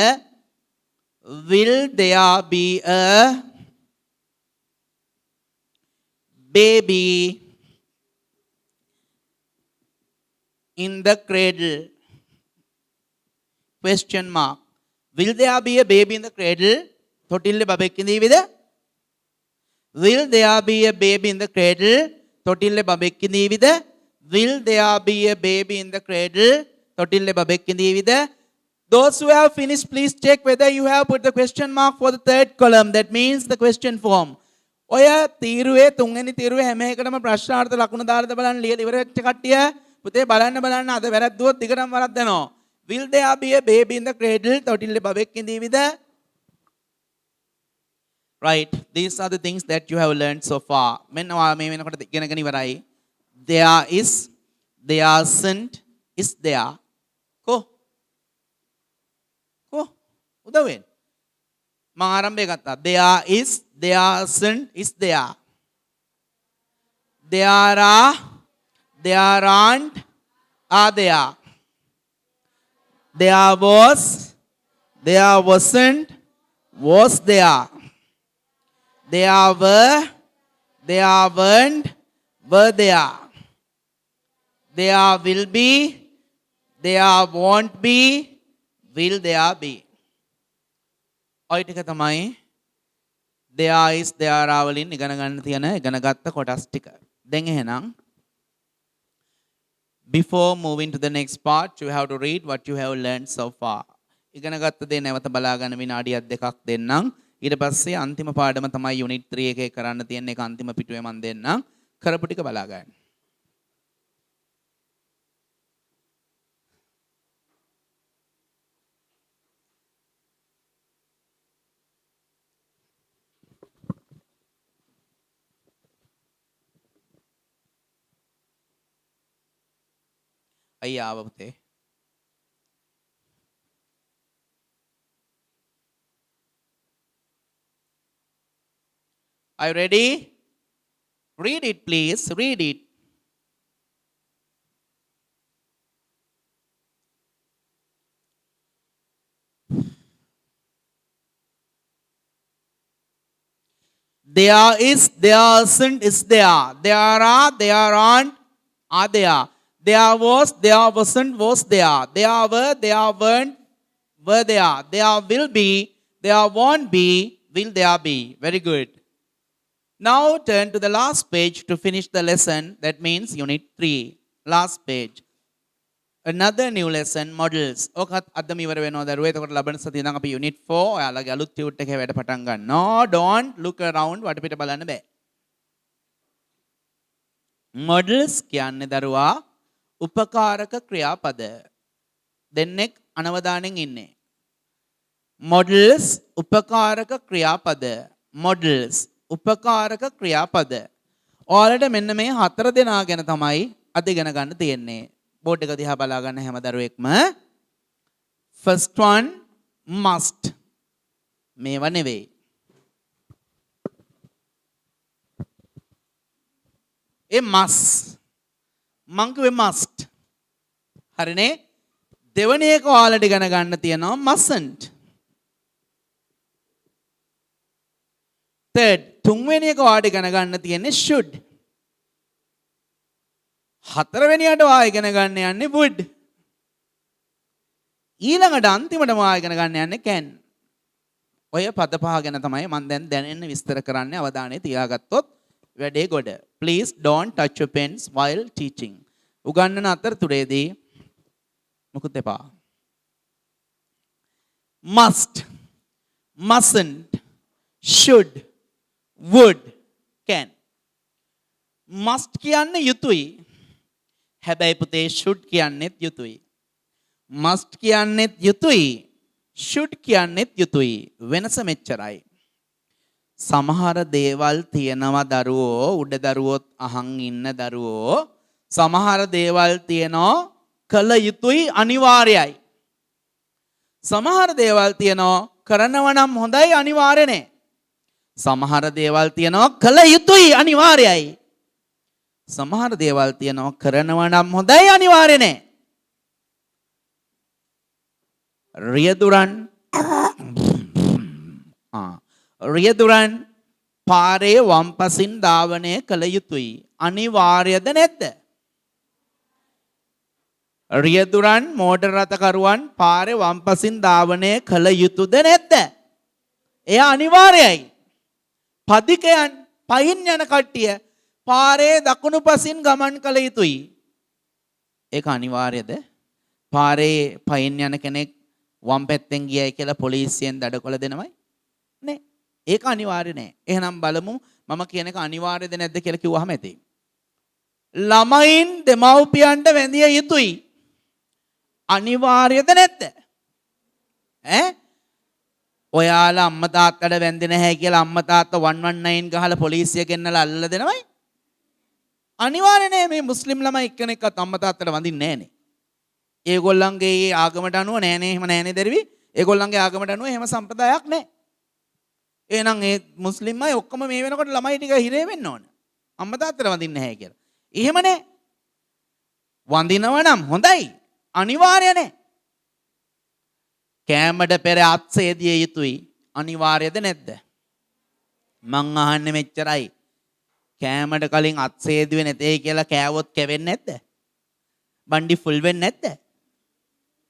Will there be a baby in the cradle? Question mark. Will there be a baby in the cradle? තොටිල්ලේ බබෙක් ඉඳීවිද? Will there be a baby in the cradle? තොටිල්ලේ බබෙක් ඉඳීවිද? Will there be a baby in the cradle? තොටිල්ලේ බබෙක් ඉඳීවිද? Those who have finished, please check whether you have put the question mark for the third column. That means the question form. ඔය තීරුවේ තුන්වෙනි තීරුවේ හැම එකටම ප්‍රශ්නාර්ථ ලකුණු දාලා බලන්න ලියලා ඉවර වෙච්ච කට්ටිය පුතේ බලන්න අද වැරද්දුවොත් දිගටම වරද්දනවා. Will there be a baby in the cradle? තොටිල්ලේ බබෙක් ඉඳීවිද? Right, these are the things that you have learned so far. මෙන්න ඔයා මේ වෙනකොට ඉගෙනගෙන ඉවරයි. There is, there isn't, is there. Ko උදව් වෙන්න. මම ආරම්භය ගත්තා. There is, there isn't, is there. There are, there aren't, are there. There was, there wasn't, was there. There were, there weren't, were there. There will be, there won't be, will there be. ඔය ටික තමයි there is, there are වලින් ඉගෙන ගන්න තියෙන ඉගෙන ගත්ත කොටස් ටික. දැන් එහෙනම් before moving to the next part, you have to read what you have learned so far. ඉගෙන ගත්ත දේ නැවත බලා ගන්න විනාඩියක් දෙකක් දෙන්නම්. ඊට පස්සේ අන්තිම පාඩම තමයි යුනිට් 3 එකේ කරන්න තියෙන එක අන්තිම පිටුවේ මම දෙන්නම්. කරපු ටික බලා ගන්න. අයියා ආව පුතේ. Are you ready? Read it, please. Read it. There is, there isn't, is there. There are, there aren't, are there. There was, there wasn't, was there. There were, there weren't, were there. There will be, there won't be, will there be. Very good. Now turn to the last page to finish the lesson. That means unit 3. Last page. Another new lesson, models. ඔකත් අදම ඉවර වෙනවා දරුවෝ. එතකොට ලබන සතියේ ඉඳන් අපි unit 4 ඔයාලගේ අලුත් ටියුට් එකේ වැඩ පටන් ගන්නවා. No, don't look around වටපිට බලන්න බෑ. models කියන්නේ දරුවා උපකාරක ක්‍රියාපද. දෙන්නෙක් අනවදානෙන් ඉන්නේ. models උපකාරක ක්‍රියාපද. models උපකාරක ක්‍රියාපද. ඔයාලට මෙන්න මේ 4 දෙනා ගැන තමයි අද ඉගෙන ගන්න තියෙන්නේ. බෝඩ් එක දිහා බලා ගන්න හැම දරුවෙක්ම. first one must. මේව නෙවෙයි. ඒ must. මං කිව්වේ must. හරිනේ? දෙවෙනි එක ඔයාලට ඉගෙන ගන්න තියෙනවා mustn't. third තුන්වෙනි එක ඔයාලට ඉගෙන ගන්න තියෙන්නේ should. හතරවෙනියට ඔයා ඉගෙන ගන්න යන්නේ would. ඊළඟට අන්තිමට ඔයා ඉගෙන ගන්න යන්නේ can. ඔය පද පහ ගැන තමයි මම දැන් දැනෙන්න විස්තර කරන්නේ. අවධානය තියාගත්තොත් වැඩේ ගොඩ. Please don't touch your pens while teaching. උගන්වන අතරතුරේදී මොකුත් එපා. must, mustn't, should, would, can. must කියන්නේ යුතුයි. හැබැයි පුතේ should කියන්නෙත් යුතුයි. must කියන්නෙත් යුතුයි. should කියන්නෙත් යුතුයි. වෙනස මෙච්චරයි. සමහර දේවල් තියෙනවා දරුවෝ, උඩ දරුවොත් අහන් ඉන්න දරුවෝ. සමහර දේවල් තියෙනවා කළ යුතුයි අනිවාර්යයි. සමහර දේවල් තියෙනවා කරනවා නම් හොඳයි අනිවාර්ය නෑ. සමහර දේවල් තියෙනවා කළ යුතුයි අනිවාර්යයි. සමහර දේවල් තියෙනවා කරනවා නම් හොඳයි අනිවාර්ය නෑ. රියදුරන් පාරේ වම්පසින් ධාවනය කළ යුතුයි. අනිවාර්යද නැද්ද? රියදුරන් මෝටර රථකරුවන් පාරේ වම්පසින් ධාවනය කළ යුතුද නැද්ද? එය අනිවාර්යයි. පදිකයන් පයින් යන කට්ටිය පාරේ දකුණු පසින් ගමන් කළ යුතුයි. ඒක අනිවාර්යද? පාරේ පයින් යන කෙනෙක් වම් පැත්තෙන් ගියයි කියලා පොලිසියෙන් දඩකොල දෙනවයි? නෑ. ඒක අනිවාර්ය නෑ. එහෙනම් බලමු මම කියන එක අනිවාර්යද නැද්ද කියලා කිව්වහම ඇති. ළමයින් දෙමව්පියන්ට වැඳිය යුතුයි. අනිවාර්යද නැද්ද? ඈ? ඔයාලා අම්මා තාත්තට වැඳෙන්නේ නැහැ කියලා අම්මා තාත්තා 119 ගහලා පොලිසිය ගෙන්නලා අල්ලලා දෙනවයි? අනිවාර්ය නෑ. මේ මුස්ලිම් ළමයි එක්කෙනෙක්වත් අම්මා තාත්තට වඳින්නේ නෑනේ. ඒගොල්ලන්ගේ ආගමට අනුව නෑනේ, එහෙම නෑනේ දරුවි. ඒගොල්ලන්ගේ ආගමට අනුව එහෙම සම්ප්‍රදායක් නෑ. එහෙනම් ඒ මුස්ලිම් අය ඔක්කොම මේ වෙනකොට ළමයි ටික හිරේ වෙන්න ඕන. අම්මා තාත්තට වඳින්නේ නැහැ කියලා. එහෙම නෑ. වඳිනව නම් හොඳයි. අනිවාර්ය නෑ. කෑමට පෙර අත් සේදිය යුතුයි. අනිවාර්යද නැද්ද? මං අහන්නේ මෙච්චරයි. කෑමට කලින් අත් සේදුවේ නැtei කියලා කෑවොත් කැවෙන්නේ නැද්ද? බණ්ඩි ෆුල් වෙන්නේ නැද්ද?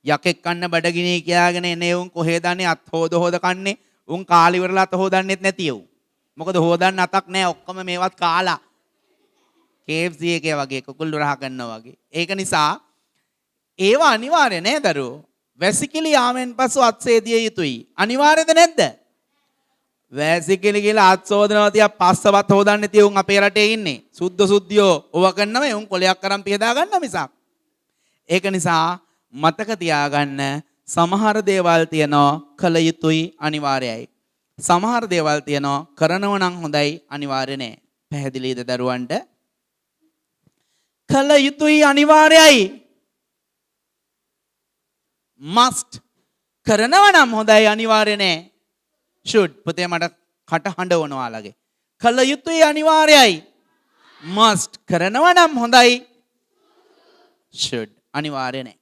යකෙක් කන්න බඩගිනි කියාගෙන එනේ උන් කොහෙද අනේ අත් හොද හොද කන්නේ? උන් කාලි ඉවරලා අත හොදන්නෙත් නැති උන්. මොකද හොදන්න අතක් නැහැ. ඔක්කොම මේවත් කාලා. KFC එකේ වගේ කුකුල්ලු රහ ගන්නවා වගේ. ඒක නිසා ඒවා අනිවාර්ය නෑ දරුවෝ. වැසිකිලි යාමෙන් පසු අත් සේදිය යුතුයි. අනිවාර්යද නැද්ද? වැසිකිලි කියලා අත් සෝදනවා තියා පස්සවත් හොදන්නේ නැති උන් අපේ රටේ ඉන්නේ. සුද්ධ සුද්ධියෝ ඔව කරනම උන් කොලයක් අරන් පියදා ගන්න මිසක්. ඒක නිසා මතක තියාගන්න සමහර දේවල් තියනවා කළ යුතුයි අනිවාර්යයි. සමහර දේවල් තියනවා කරනව නම් හොඳයි අනිවාර්ය නෑ. පැහැදිලිද දරුවන්ට? කළ යුතුයි අනිවාර්යයි. must කරනව නම් හොඳයි අනිවාර්ය නෑ. should පුතේ මට කට හඬවනවා ඔයාලගේ. කළ යුතුයි අනිවාර්යයි. must කරනව නම් හොඳයි. should අනිවාර්ය නෑ.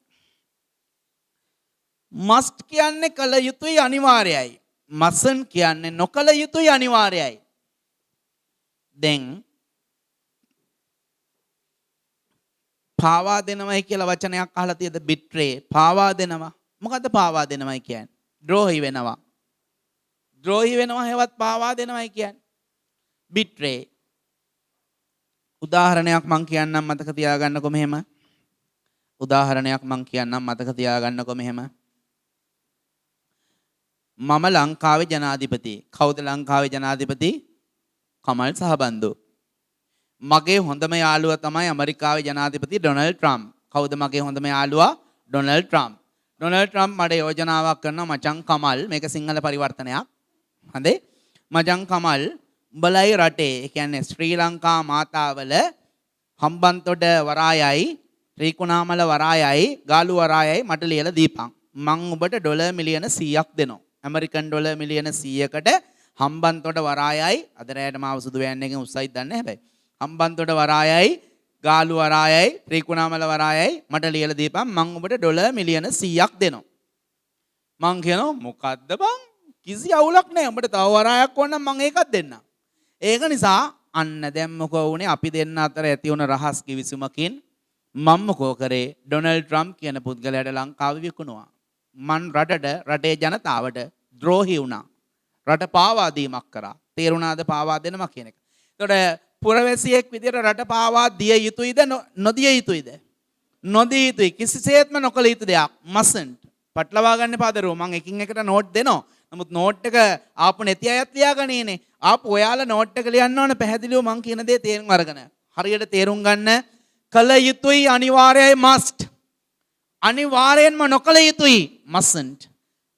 must කියන්නේ කළ යුතුයි අනිවාර්යයි. mustn't කියන්නේ නොකළ යුතුයි අනිවාර්යයි. then පාවා දෙනවයි කියලා වචනයක් අහලා තියෙද betray පාවා දෙනවා. මොකද්ද පාවා දෙනවයි කියන්නේ? ද්‍රෝහි වෙනවා. ද්‍රෝහි වෙනවා හේවත් පාවා දෙනවයි කියන්නේ. betray. උදාහරණයක් මං කියන්නම් මතක තියාගන්නකො මෙහෙම. උදාහරණයක් මං කියන්නම් මතක තියාගන්නකො මෙහෙම. මම ලංකාවේ ජනාධිපති. කවුද ලංකාවේ ජනාධිපති? කමල් සහබන්දු. මගේ හොඳම යාළුවා තමයි ඇමරිකාවේ ජනාධිපති ඩොනල්ඩ් ට්‍රම්ප්. කවුද මගේ හොඳම යාළුවා? Donald Trump. ඩොනල්ඩ් ට්‍රම්ප් මට යෝජනාවක් කරනවා මචං කමල් මේක සිංහල පරිවර්තනයක්. හරි? මචං කමල් උඹලයි රටේ ඒ කියන්නේ ශ්‍රී ලංකා මාතාවල හම්බන්තොට වරායයි ත්‍රිකුණාමල වරායයි ගාලු වරායයි මට ලියලා දීපන්. මං ඔබට ඩොලර් මිලියන 100ක් දෙනවා. ඇමරිකන් ඩොලර් මිලියන 100කට හම්බන්තොට වරායයි අද රැයට මාව සුදු වෑන් එකෙන් උස්සයිද දන්නේ හැබැයි. හම්බන්තොට වරායයි ගාලු වරායයි ත්‍රිකුණාමල වරායයි මට ලියලා දීපන් මං ඔබට ඩොලර් මිලියන 100ක් දෙනවා. මං කියනවා මොකද්ද බං? කිසි අවුලක් නැහැ. උඹට තව වරායක් ඕන නම් මං ඒකත් දෙන්නම්. ඒක නිසා අන්න දැන් මොකෝ වුනේ අපි දෙන්න අතර ඇති වුණ රහස් කිවිසුමකින් මම මොකෝ කරේ ඩොනල්ඩ් ට්‍රම්ප් කියන පුද්ගලයාට ලංකාව විකුණුවා. මන් රටේ ජනතාවට ද්‍රෝහි වුණා. රට පාවා දීමක් කරා. තේරුණාද පාවා දෙනවා කියන එක. එතකොට පුරවැසියෙක් විදියට රට පාවා දිය යුතුයිද නොදිය යුතුයිද? නොදිය යුතුයි. කිසිසේත්ම නොකළ යුතු දෙයක්. mustn't. පටලවා ගන්න එපා දරුවෝ. මම එකින් එකට නෝට් දෙනවා. නමුත් නෝට් එක ආපු නැති අයත් ලියාගන්නේනේ. ආපු ඔයාලා නෝට් එක ලියන්න ඕන පැහැදිලිව මම කියන දේ තේරුම් අරගෙන. හරියට තේරුම් ගන්න. කළ යුතුයි අනිවාර්යයි must. අනිවාර්යෙන්ම නොකළ යුතුයි mustn't.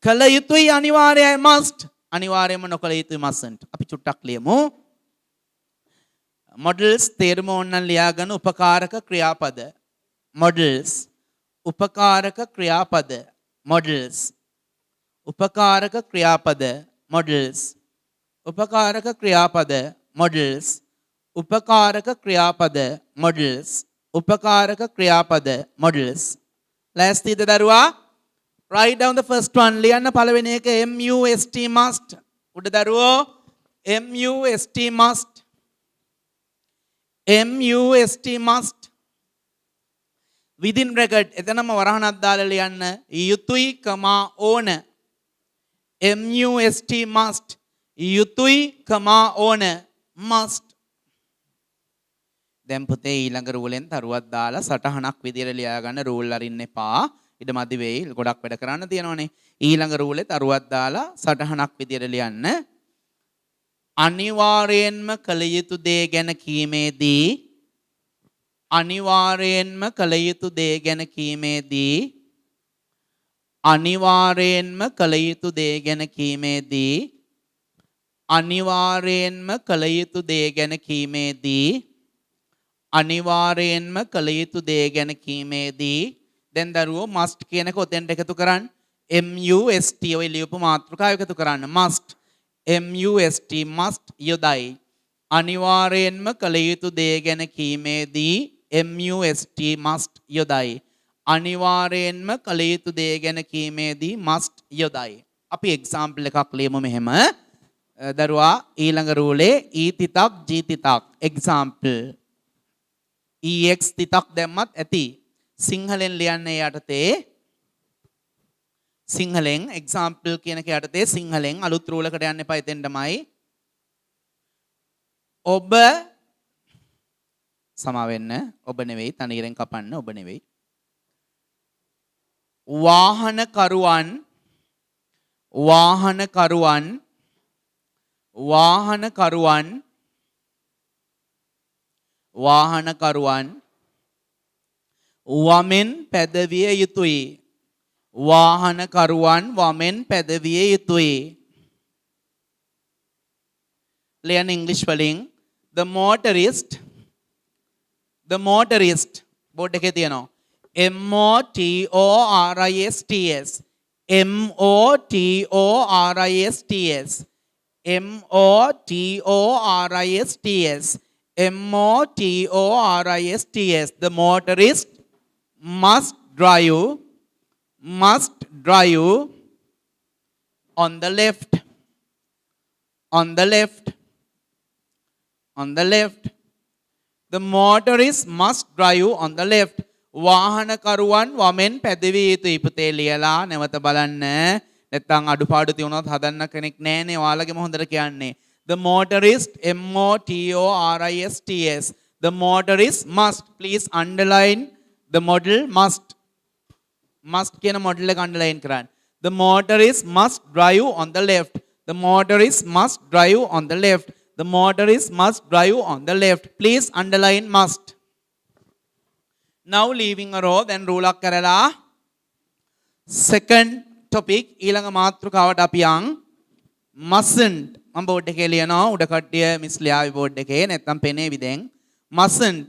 කළ යුතුයි අනිවාර්යයි must. අනිවාර්යෙන්ම නොකළ යුතුයි mustn't. අපි චුට්ටක් ලියමු. models තේරුම ඕනනම් ලියාගන්න උපකාරක ක්‍රියාපද. models උපකාරක ක්‍රියාපද. models උපකාරක ක්‍රියාපද. models උපකාරක ක්‍රියාපද. models උපකාරක ක්‍රියාපද. models උපකාරක ක්‍රියාපද. models ලෑස්තිද දරුවා? write down the first one. ලියන්න පළවෙනි එක must must. උඩ දරුවෝ must must. must must. within bracket එතනම වරහණක් දාලා ලියන්න යුතුයි කමා ඕන. must must. යුතුයි කමා ඕන. must. දැන් පුතේ ඊළඟ රූලෙන් තරුවක් දාලා සටහනක් විදියට ලියා ගන්න. රූල් අරින්න එපා. ඉඩ මදි වෙයි. ගොඩක් වැඩ කරන්න තියෙනවනේ. ඊළඟ රූලේ තරුවක් දාලා සටහනක් විදියට ලියන්න. අනිවාර්යෙන්ම කළ යුතු දේ ගැන කීමේදී අනිවාර්යෙන්ම කළ යුතු දේ ගැන කීමේදී අනිවාර්යෙන්ම කළ යුතු දේ ගැන කීමේදී අනිවාර්යෙන්ම කළ යුතු දේ ගැන කීමේදී අනිවාර්යෙන්ම කළ යුතු දේ ගැන කීමේදී දැන් දරුවෝ must කියන එක ඔතෙන්ට එකතු කරන්න. must ඔය ලියපු මාතෘකාව එකතු කරන්න. must must යොදයි. අනිවාර්යෙන්ම කළ යුතු දේ ගැන කීමේදී must යොදයි. අනිවාර්යෙන්ම කළ යුතු දේ ගැන කීමේදී must යොදයි. අපි එක්සැම්පල් එකක් ලියමු මෙහෙම. දරුවා ඊළඟ රූලේ e තිතක් g තිතක් එක්සැම්පල් ex තිතක් දැම්මත් ඇති. සිංහලෙන් ලියන්නේ යටතේ සිංහලෙන් එක්සැම්පල් කියන එක යටතේ සිංහලෙන් අලුත් රූලකට යන්න එපා. එතෙන්ටමයි ඔබ සමා වෙන්න. ඔබ නෙවෙයි තනියරෙන් කපන්න. ඔබ නෙවෙයි. වාහනකරුවන් වාහනකරුවන් වාහනකරුවන් වාහනකරුවන් වමෙන් පැදවිය යුතුයි. වාහනකරුවන් වමෙන් පැදවිය යුතුයි. ලියන ඉංග්‍රීසි වලින් the motorist බෝඩ් එකේ තියෙනවා motorists motorists motorists. The motorist must drive on the left on the left. The motorist must drive on the left. වාහනකරුවන් වමෙන් පැදවිය යුතුයි. පුතේ ලියලා නැවත බලන්න. නැත්නම් අඩුපාඩු තියුණොත් හදන්න කෙනෙක් නැහැනේ. ඔයාලගේම හොඳට කියන්නේ. The motorist MOTORISTS. The motorist must. Please underline the model must. Must කියන model එක underline කරන්න. The motorist must drive on the left. The motorist must drive on the left. The motorist must drive on the left. Please underline must. Now leaving a row, then rule up කරලා second topic ඊළඟ මාතෘකාවට අපි යන් mustn't. මම board එකේ ලියනවා උඩ කට්ටිය miss ලියාවි board එකේ නැත්තම් පෙනේවි දැන්. mustn't.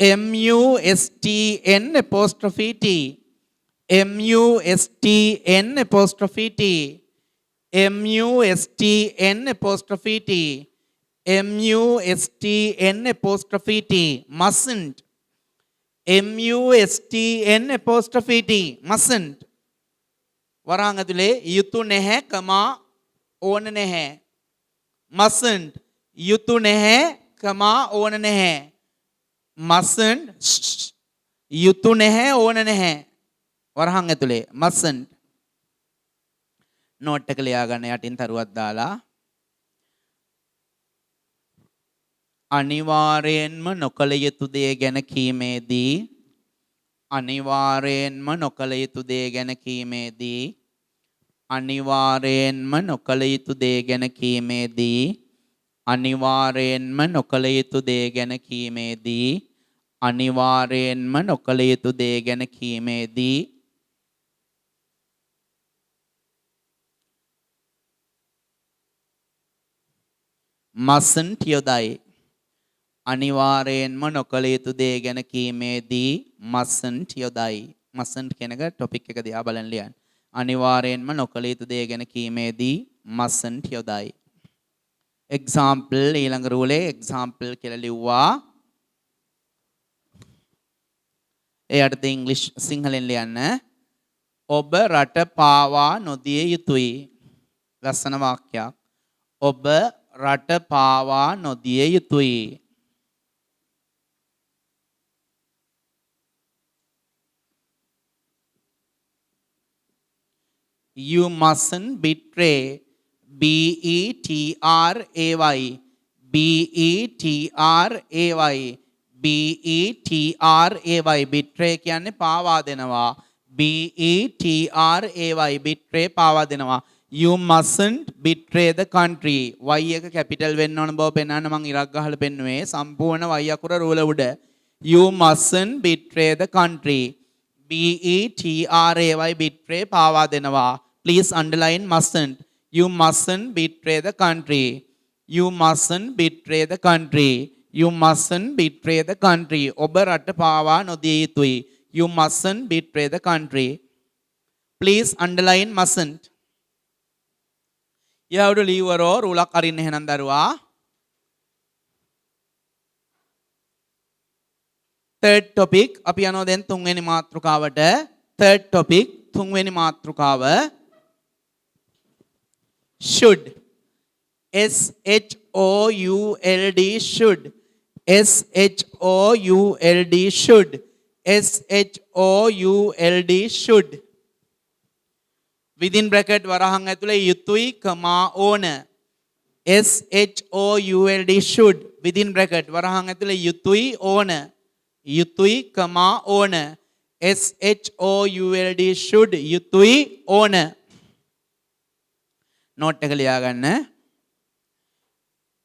MUSTN apostrophe T. MUSTN apostrophe T. MUSTN apostrophe T. MUSTN apostrophe T. Mustn't. MUSTN apostrophe T. Mustn't. වරහන් ඇතුලේ යුතු නැහැ කමා ඕන නැහැ. Mustn't. යුතු නැහැ කමා ඕන නැහැ. Mustn't. යුතු නැහැ ඕන නැහැ. වරහන් ඇතුලේ mustn't. නෝට් එක ලියා ගන්න යටින් තරුවක් දාලා. අනිවාර්යෙන්ම නොකළ යුතු දේ ගැන කීමේදී අනිවාර්යෙන්ම නොකළ යුතු දේ ගැන කීමේදී අනිවාර්යෙන්ම නොකළ යුතු දේ ගැන කීමේදී අනිවාර්යෙන්ම නොකළ යුතු දේ ගැන කීමේදී අනිවාර්යෙන්ම නොකළ යුතු දේ ගැන කීමේදී mustn't යොදයි. අනිවාර්යෙන්ම නොකළ යුතු දේ ගැන කීමේදී mustn't යොදයි. mustn't කියන එක ටොපික් එක දිහා බලන්න ලියන්න. අනිවාර්යෙන්ම නොකළ යුතු දේ ගැන කීමේදී mustn't යොදයි. example ඊළඟ රූලේ example කියලා ලිව්වා. එයාට ඉංග්‍රීසි සිංහලෙන් ලියන්න. ඔබ රට පාවා නොදිය යුතුයි. ලස්සන වාක්‍යයක්. ඔබ රට පාවා නොදිය යුතුයි. You mustn't betray. BETRAY. BETRAY. BETRAY. betray කියන්නේ පාවා දෙනවා. BETRAY. betray පාවා දෙනවා. You mustn't betray the country. Y එක capital වෙන්න ඕන බව පෙන්වන්න මම ඉරක් ගහලා පෙන්නුවේ. සම්පූර්ණ Y අකුර රූල උඩ. You mustn't betray the country. BETRAY. betray පාවා දෙනවා. Please underline mustn't. You mustn't betray the country. You mustn't betray the country. You mustn't betray the country. ඔබ රට පාවා නොදිය යුතුයි. You mustn't betray the country. Please underline mustn't. You have to leave a row. රූලක් අරින්න එහෙනම් දරුවා. third topic අපි යනවා දැන් තුන්වෙනි මාතෘකාවට. third topic තුන්වෙනි මාතෘකාව should. SHOULD should. SHOULD should. SHOULD should. within bracket වරහන් ඇතුලේ යුතුයි කමා ඕන. SHOULD should. within bracket වරහන් ඇතුලේ යුතුයි ඕන. යුතුයි කමා ඕන. SHOULD should. යුතුයි ඕන. නෝට් එක ලියා ගන්න.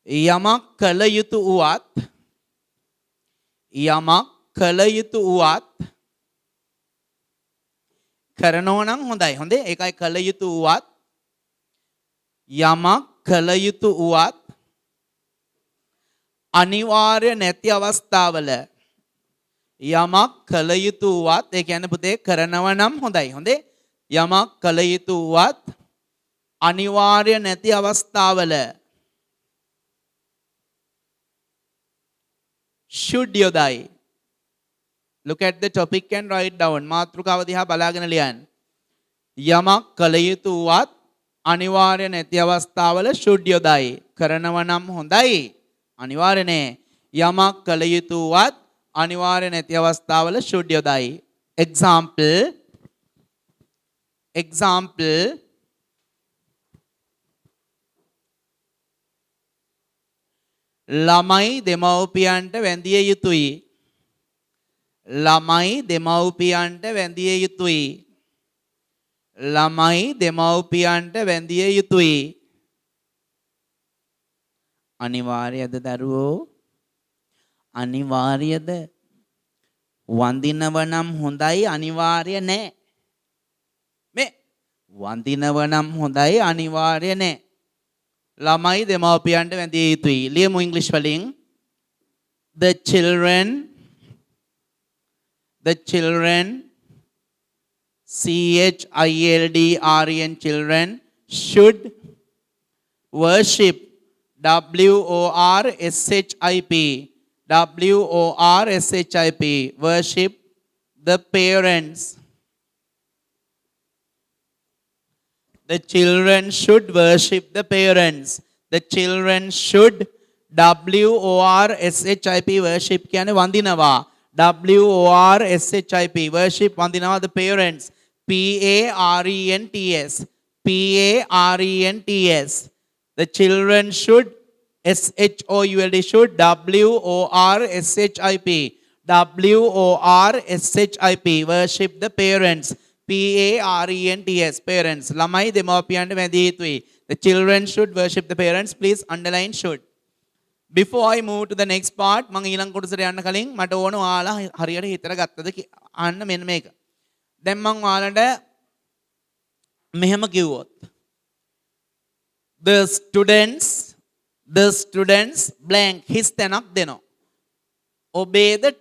යමක් කළ යුතු වුවත් යමක් කළ යුතු වුවත් කරනවා නම් හොඳයි. හොඳේ. ඒකයි කළ යුතු වුවත් යමක් කළ යුතු වුවත් අනිවාර්ය නැති අවස්ථාවල යමක් කළ යුතු වුවත් ඒ කියන්නේ පුතේ කරනවා නම් හොඳයි. හොඳේ. යමක් කළ යුතු වුවත් අනිවාර්ය නැති අවස්ථාවල should යොදයි. Look at the topic and write down. මාතෘකාව දිහා බලාගෙන ලියන්න. යමක් කළ යුතු වුවත් අනිවාර්ය නැති අවස්ථාවල should යොදයි. කරනවා නම් හොඳයි. අනිවාර්ය නෑ. යමක් කළ යුතුවත් අනිවාර්ය නැති අවස්ථාවල should යොදයි. example ළමයි දෙමව්පියන්ට වැඳිය යුතුයි. ළමයි දෙමව්පියන්ට වැඳිය යුතුයි. ළමයි දෙමව්පියන්ට වැඳිය යුතුයි. අනිවාර්යද දරුවෝ? අනිවාර්යද? වඳිනව නම් හොඳයි අනිවාර්ය නෑ. මේ වඳිනව නම් හොඳයි අනිවාර්ය නෑ. ළමයි දෙමව්පියන්ට වැඳිය යුතුයි. ලියමු ඉංග්‍රීසි වලින්. The children children should worship worship worship the parents. The children should worship the parents. The children should worship කියන්නේ වඳිනවා. worship වඳිනවා the parents. parents. The children should should worship worship the parents. parents. ළමයි දෙමව්පියන්ට වැඳිය යුතුයි. The children should worship the parents. Please underline should. Before I move to the next part, මම ඊළඟ කොටසට යන්න කලින් මට ඕන ඔයාලා හරියට හිතලා ගත්තද අන්න මෙන්න මේක. දැන් මම ඔයාලට මෙහෙම කිව්වොත් the students blank හිස් තැනක් දෙනවා. obey the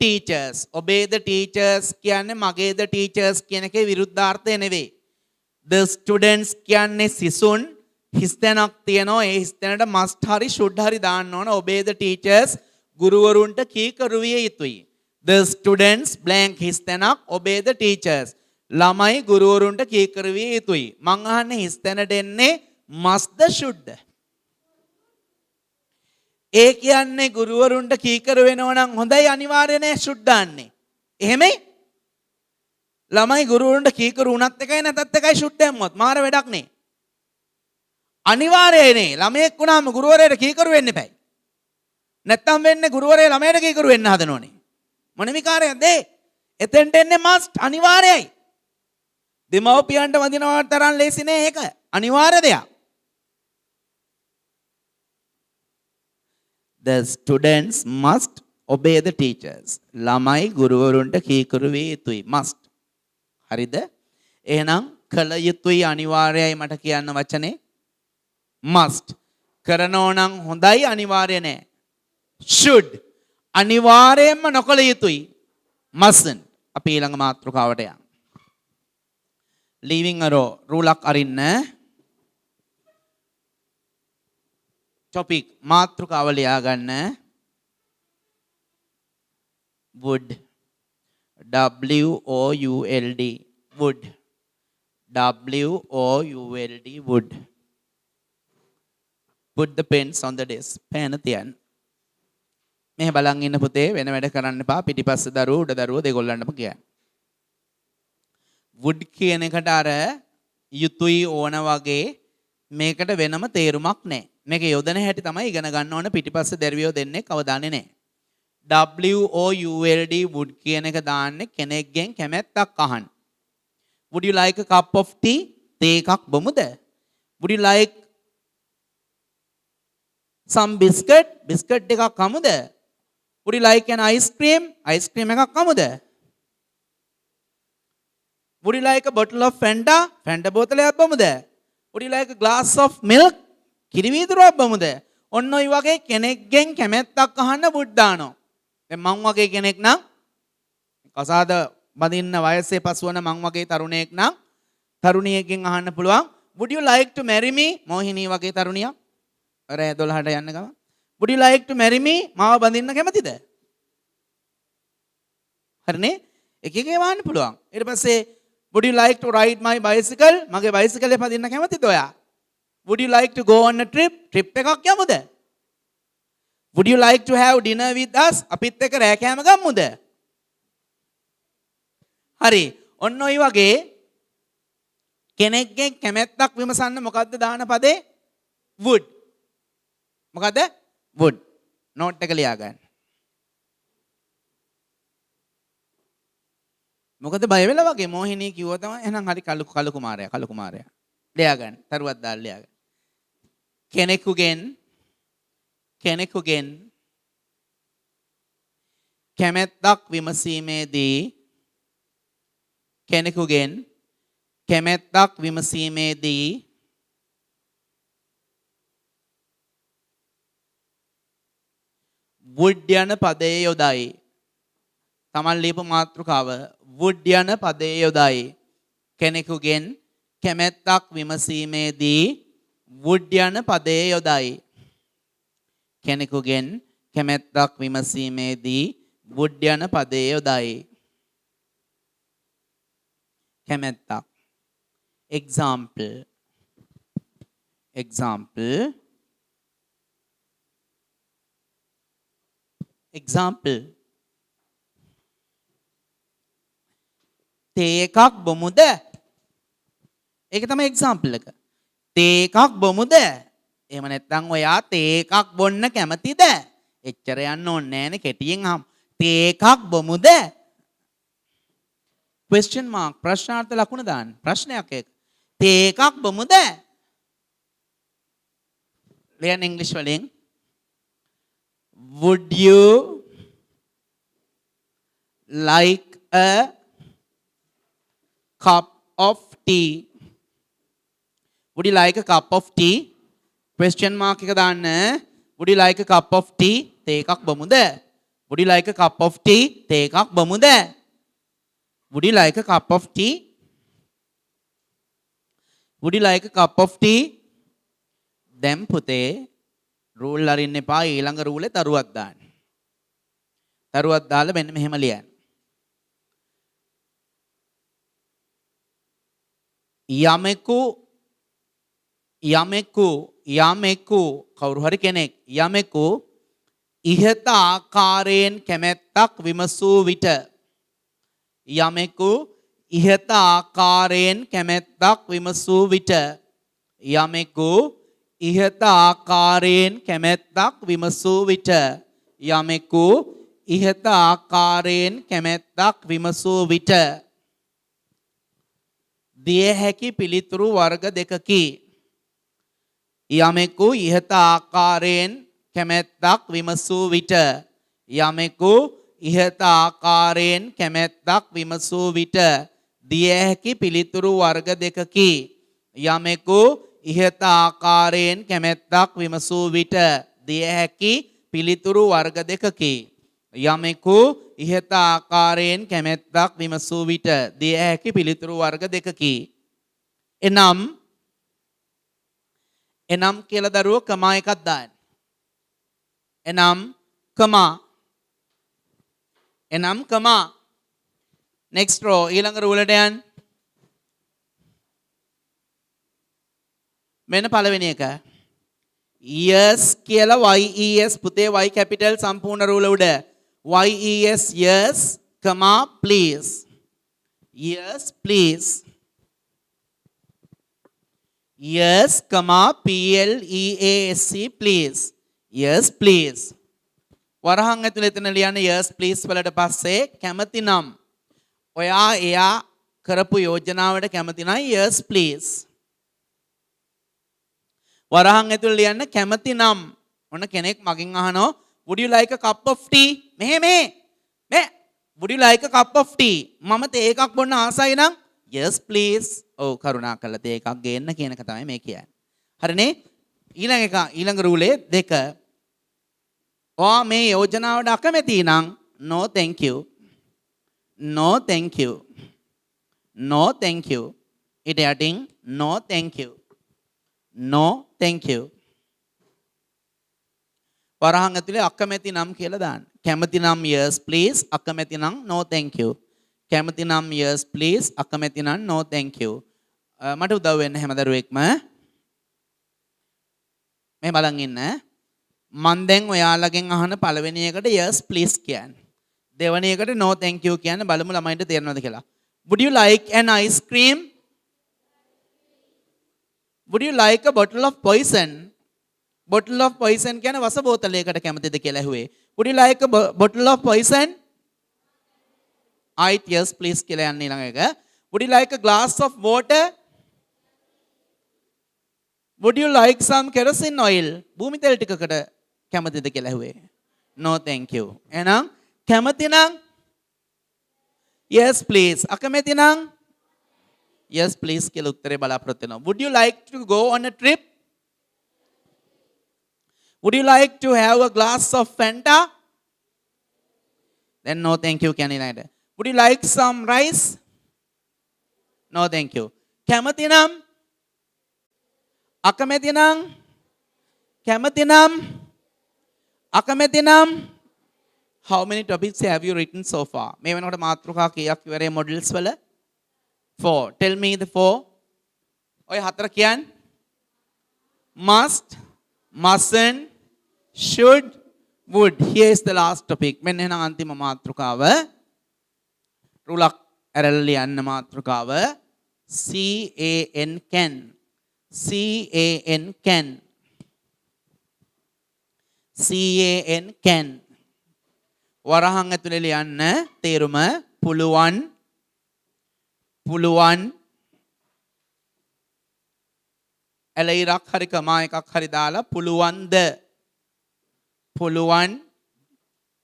teachers කියන්නේ මගේ the teachers කියන එකේ විරුද්ධාර්ථය නෙවෙයි. the students කියන්නේ සිසුන් හිස් තැනක් තියෙනවා. ඒ හිස් තැනට must හරි should හරි දාන්න ඕන. obey the teachers ගුරුවරුන්ට කීකරු විය යුතුයි. the students blank හිස් තැනක් obey the teachers ළමයි ගුරුවරුන්ට කීකරු විය යුතුයි. මං අහන්නේ හිස් තැනට එන්නේ must ද should ද? ඒ කියන්නේ ගුරුවරුන්ට කීකරු වෙනව නම් හොඳයි අනිවාර්ය නෑ should දාන්නේ. එහෙමයි? ළමයි ගුරුවරුන්ට කීකරු වුණත් එකයි නැතත් එකයි should දැම්මොත් මාර වැඩක් නේ. අනිවාර්යයි නේ. ළමයෙක් වුණාම ගුරුවරයාට කීකරු වෙන්න එපයි. නැත්තම් වෙන්නේ ගුරුවරයා ළමයට කීකරු වෙන්න හදනෝනේ. මොන විකාරයක්ද ඒ? එතෙන්ට එන්නේ must අනිවාර්යයි. දෙමව්පියන්ට වඳිනවට තරම් ලේසි නෑ ඒක. අනිවාර්ය දෙයක්. The students must obey the teachers. ළමයි ගුරුවරුන්ට කීකරු විය යුතුයි. must. හරිද? එහෙනම් කළ යුතුයි අනිවාර්යයි මට කියන්න වචනේ must. කරනෝ නම් හොඳයි අනිවාර්ය නෑ. should. අනිවාර්යයෙන්ම නොකළ යුතුයි. mustn't. අපි ඊළඟ මාතෘකාවට යමු. leaving a row. රූලක් අරින්න. topic මාතෘකාව ලියා ගන්න. would. would. would. would. Put the pens on the desk. පෑන තියන්න. මෙහෙ බලන් ඉන්න පුතේ වෙන වැඩ කරන්න එපා. පිටිපස්ස දරුවෝ උඩ දරුවෝ දෙගොල්ලන්ටම කියන්න. would කියන එකට අර යුතුයි ඕන වගේ මේකට වෙනම තේරුමක් නැහැ. මේක යොදන හැටි තමයි ඉගෙන ගන්න ඕන. පිටිපස්ස දරුවෝ දෙන්නේ කවදාන්නේ නැහැ. would කියන එක දාන්නේ කෙනෙක්ගෙන් කැමැත්තක් අහන්න. Would you like a cup of tea? තේ එකක් බොමුද? Would you like some biscuit? biscuit එකක් කමුද? Would you like an ice cream? ice cream එකක් කමුද? Would you like a bottle of Fanta? Fanta බෝතලයක් බොමුද? Would you like a glass of milk? කිරි වීදුරුවක් බොමුද? ඔන්න ඔය වගේ කෙනෙක්ගෙන් කැමැත්තක් අහන්න would දානවා. දැන් මං වගේ කෙනෙක් නම් කසාද බඳින්න වයසේ පසුවන මං වගේ තරුණයෙක් නම් තරුණියකින් අහන්න පුළුවන් would you like to marry me? මොහිනී වගේ තරුණියක් රෑ 12ට යන්න ගම would you like to marry me? මාව බඳින්න කැමතිද? හරිනේ? එක එක වහන්න පුළුවන්. ඊට පස්සේ would you like to ride my bicycle? මගේ බයිසිකල් එක පදින්න කැමතිද ඔයා? Would you like to go on a trip? trip එකක් යමුද? Would you like to have dinner with us? අපිත් එක්ක රෑ කෑම ගමුද? හරි. ඔන්න ඔය වගේ කෙනෙක්ගෙන් කැමැත්තක් විමසන්න මොකද්ද දාන පදේ? would. මොකද්ද? would. නෝට් එක ලියා ගන්න. මොකද බය වෙලා වගේ මොහිනී කිව්වා තමයි එහෙනම් හරි කලු කුමාරයා ලියා ගන්න. තරුවක් දාලා ලියා ගන්න. කෙනෙකුගෙන් කැමැත්තක් විමසීමේදී would යන පදයේ යොදයි. තමන් ලියපු මාතෘකාව would යන පදයේ යොදයි. කෙනෙකුගෙන් කැමැත්තක් විමසීමේදී would යන පදයේ යොදයි. කෙනෙකුගෙන් කැමැත්තක් විමසීමේදී would යන පදයේ යොදයි. කැමැත්තක්. example තේ එකක් බොමුද? ඒක තමයි example එක. තේ එකක් බොමුද? එහෙම නැත්නම් ඔයා තේ එකක් බොන්න කැමතිද? එච්චර යන්න ඕනේ නෑනේ කෙටියෙන් අහමු. තේ එකක් බොමුද? question mark ප්‍රශ්නාර්ථ ලකුණ දාන්න. ප්‍රශ්නයක් ඒක. තේ එකක් බොමුද? ලියන්න ඉංග්‍රීසි වලින්. Would you like a cup of tea? Would you like a cup of tea? Question mark එක දාන්න. Would you like a cup of tea? තේ එකක් බොමුද? Would you like a cup of tea? තේ එකක් බොමුද? Would you like a cup of tea? Would you like a cup of tea? දැන් පුතේ rule අරින්න එපා. ඊළඟ රූලේ තරුවක් දාන්න. තරුවක් දාලා මෙන්න මෙහෙම ලියන්න. යමෙකු කවුරු හරි කෙනෙක් යමෙකු ඉහත ආකාරයෙන් කැමැත්තක් විමසූ විට යමෙකු ඉහත ආකාරයෙන් කැමැත්තක් විමසූ විට යමෙකු ඉහත ආකාරයෙන් කැමැත්තක් විමසූ විට යමෙකු ඉහත ආකාරයෙන් කැමැත්තක් විමසූ විට දිය හැකි පිළිතුරු වර්ග දෙකකි. යමෙකු ඉහත ආකාරයෙන් කැමැත්තක් විමසූ විට යමෙකු ඉහත ආකාරයෙන් කැමැත්තක් විමසූ විට දිය හැකි පිළිතුරු වර්ග දෙකකි. යමෙකු ඉහත ආකාරයෙන් කැමැත්තක් විමසූ විට දිය හැකි පිළිතුරු වර්ග දෙකකි. යමෙකු ඉහත ආකාරයෙන් කැමැත්තක් විමසූ විට දිය හැකි පිළිතුරු වර්ග දෙකකි. එනම් කියලා දරුවෝ කමා එකක් දාන්න. එනම් කමා. next row ඊළඟ රූලට යන්න. මෙන්න පළවෙනි එක. yes කියලා yes පුතේ y capital සම්පූර්ණ රූල උඩ. yes yes comma please. yes please. yes comma please please. yes please. වරහන් ඇතුළේ එතන ලියන්න yes please වලට පස්සේ කැමති නම් ඔයා එයා කරපු යෝජනාවට කැමති නම් yes please. වරහන් ඇතුළේ ලියන්න කැමති නම් ඔන්න කෙනෙක් මගෙන් අහනවා would you like a cup of tea? මේ would you like a cup of tea? මම තේ එකක් බොන්න ආසයි නම් yes please. ඔව් කරුණාකරලා තේ එකක් ගේන්න කියන එක තමයි මේ කියන්නේ. හරිනේ? ඊළඟ රූලේ 2. ඔයා මේ යෝජනාවට අකමැති නම් no thank you. no thank you. no thank you. ඊට යටින් no thank you. no thank you. වරහන් ඇතුලේ අකමැති නම් කියලා දාන්න. කැමති නම් yes please, අකමැති නම් no thank you. කැමති නම් yes please, අකමැති නම් no thank you. මට උදව් වෙන්න හැම දරුවෙක්ම මේ බලන් ඉන්න. මන් දැන් ඔයාලගෙන් අහන පළවෙනි එකට yes please කියන්න. දෙවෙනි එකට no thank you කියන්න. බලමු ළමයින්ට තේරෙනවද කියලා. Would you like an ice cream? Would you like a bottle of poison? Bottle of poison කියන්නේ වස බෝතලයකට කැමතිද කියලා ඇහුවේ. Would you like a bottle of poison? Yes please කියලා යන්න ඊළඟ එක. Would you like a glass of water? Would you like some kerosene oil? භූමි තෙල් ටිකකට කැමතිද කියලා ඇහුවේ. No thank you. එහෙනම් කැමති නම් yes please. අකමැති නම් yes please කියලා උත්තරේ බලාපොරොත්තු වෙනවා. Would you like to go on a trip? Would you like to have a glass of Fanta? Then no thank you කියන්නේ නේද? Would you like some rice? No thank you. කැමති නම් අකමැති නම් කැමති නම් අකමැති නම් how many topics have you written so far? මේ වෙනකොට මාතෘකා කීයක් ඉවරේ මොඩල්ස් වල? 4. Tell me the 4. ඔය හතර කියන්න. Must, mustn't, should, would. Here is the last topic. මෙන්න එහෙනම් අන්තිම මාතෘකාව. රුලක් ඇරලා ලියන්න මාතෘකාව. can. can. වරහන් ඇතුලේ ලියන්න තේරුම පුළුවන් එලයිරක් හරි කමා එකක් හරි දාලා පුළුවන්ද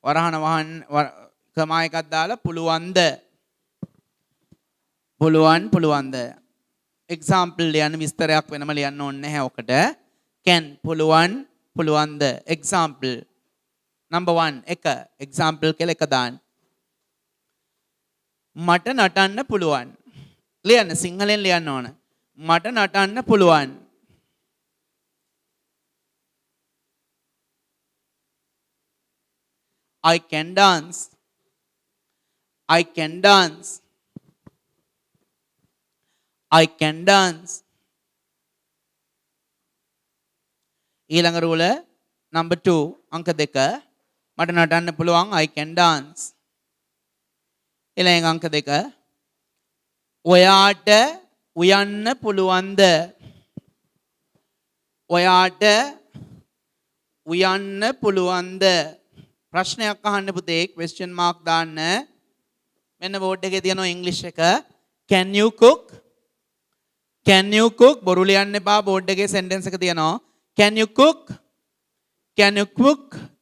වරහන වහන් කමා එකක් දාලා පුළුවන්ද example ලියන්න විස්තරයක් වෙනම ලියන්න ඕනේ නැහැ ඔකට can පුළුවන්ද example number 1 එක example කියලා එක දාන්න මට නටන්න පුළුවන් ලියන්න සිංහලෙන් ලියන්න ඕන මට නටන්න පුළුවන් I can dance ඊළඟ රූල number 2 අංක 2 මට නටන්න පුළුවන් I can dance ඊළඟ අංක 2 ඔයාට උයන්න පුළුවන්ද ප්‍රශ්නයක් අහන්න පුතේ question mark දාන්න මෙන්න බෝඩ් එකේ තියෙනවා ඉංග්‍රීසි එක can you cook බොරු ලියන්න එපා බෝඩ් එකේ sentence එක තියෙනවා can you cook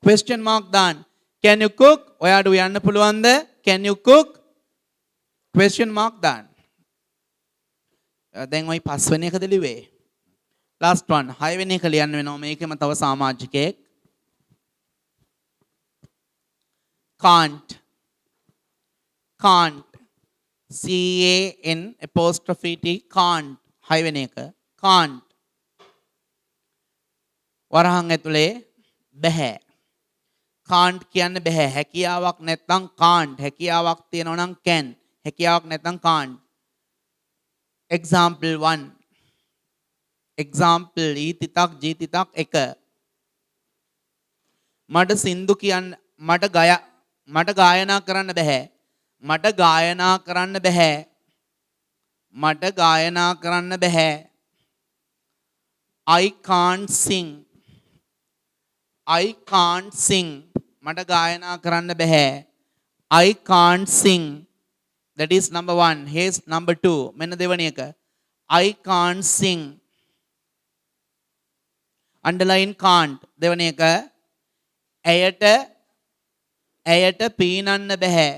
question mark දාන්න can you cook ඔයාට උයන්න පුළුවන්ද can you cook question mark දාන්න දැන් ඔයි පස්වෙනි එකද ලිව්වේ last one හයවෙනි එක ලියන්න වෙනවා මේකෙම තව සමාජිකයෙක් can't can apostrophe t can't හයවෙනි එක can't වරහන් ඇතුලේ බෑ can't කියන්න බෑ හැකියාවක් නැත්නම් can't හැකියාවක් තියෙනවා නම් can හැකියාවක් නැත්නම් can't example 1 example ඊතිතක් ජීතිතක් එක මට සින්දු කියන්න මට ගායනා කරන්න බෑ I can't sing මට ගායනා කරන්න බෑ I can't sing that is number 1 here's number 2 මෙන්න දෙවෙනි එක I can't sing underline can't දෙවෙනි එක ඇයට පීනන්න බෑ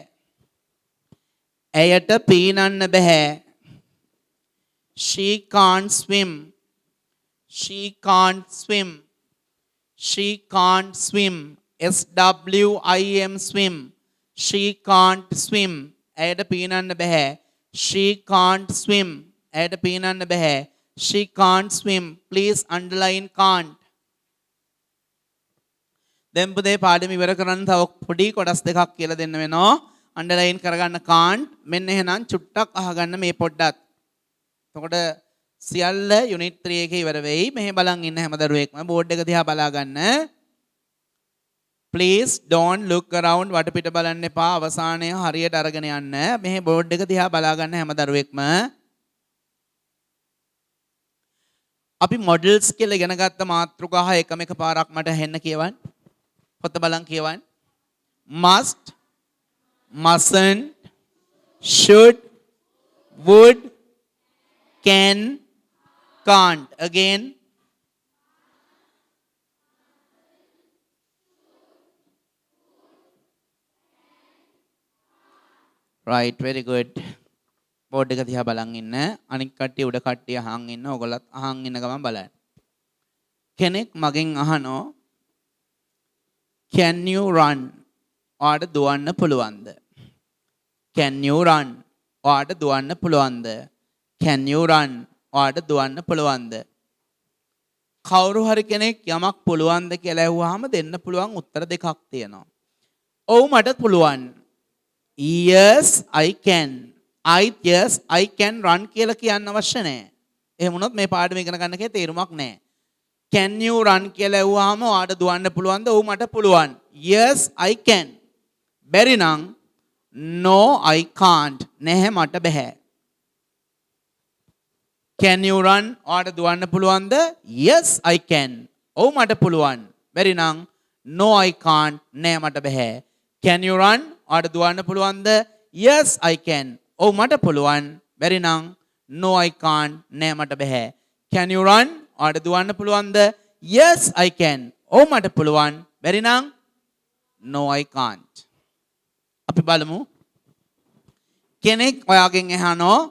she can't swim SWIM swim she can't swim ඇයට පීනන්න බෑ she can't swim ඇයට පීනන්න බෑ she can't swim please underline can't දැන් පුතේ පාඩම ඉවර කරන්න තව පොඩි කොටස් දෙකක් කියලා දෙන්න වෙනවා අන්ඩර්ලයින් කරගන්න can't මෙන්න එහෙනම් චුට්ටක් අහගන්න මේ පොඩ්ඩත් එතකොට සියල්ල යුනිට් 3 එකේ ඉවර වෙයි මෙහෙ බලන් ඉන්න හැම දරුවෙක්ම බෝඩ් එක දිහා බලා ගන්න please don't look around වටපිට බලන්න එපා. අවසානයේ හරියට අරගෙන යන්න. මෙහි බෝඩ් එක දිහා බලා ගන්න හැම දරුවෙක්ම. අපි මොඩල්ස් කියලා ඉගෙන ගත්ත මාතෘකා එකම එක පාරක් මට හෙන්න කියවන්න. පොත බලන් කියවන්න. must, mustn't, should, would, can, can't. Again. Right, very good. Board එක දිහා බලන් ඉන්න. අනික් කට්ටිය උඩ කට්ටිය අහන් ඉන්න. ඔයගොල්ලත් අහන් ඉන්න ගමන් බලන්න. කෙනෙක් මගෙන් අහනෝ can you run? ඔයාට දුවන්න පුළුවන්ද? Can you run? ඔයාට දුවන්න පුළුවන්ද? Can you run? ඔයාට දුවන්න පුළුවන්ද? කවුරු හරි කෙනෙක් යමක් පුළුවන්ද කියලා ඇහුවාම දෙන්න පුළුවන් උත්තර දෙකක් තියෙනවා. ඔව් මට පුළුවන්. Yes I can. Yes I can run කියලා කියන්න අවශ්‍ය නැහැ. එහෙම වුණොත් මේ පාඩම ඉගෙන ගන්න කේ තේරුමක් නැහැ. Can you run කියලා ඇහුවාම ඔයාට දුවන්න පුළුවන්ද? ඔව් මට පුළුවන්. Yes I can. බැරි නම් no I can't. නැහැ මට බෑ. Can you run? ඔයාට දුවන්න පුළුවන්ද? Yes I can. ඔව් මට පුළුවන්. බැරි නම් no I can't. නැහැ මට බෑ. Can you run? ඔයාට දුවන්න පුළුවන්ද? Yes I can. ඔව් මට පුළුවන්. බැරි නම් no I can't. නැහැ මට බෑ. Can you run? ඔයාට දුවන්න පුළුවන්ද? Yes I can. ඔව් මට පුළුවන්. බැරි නම් no I can't. අපි බලමු. කෙනෙක් ඔයාගෙන් අහනවා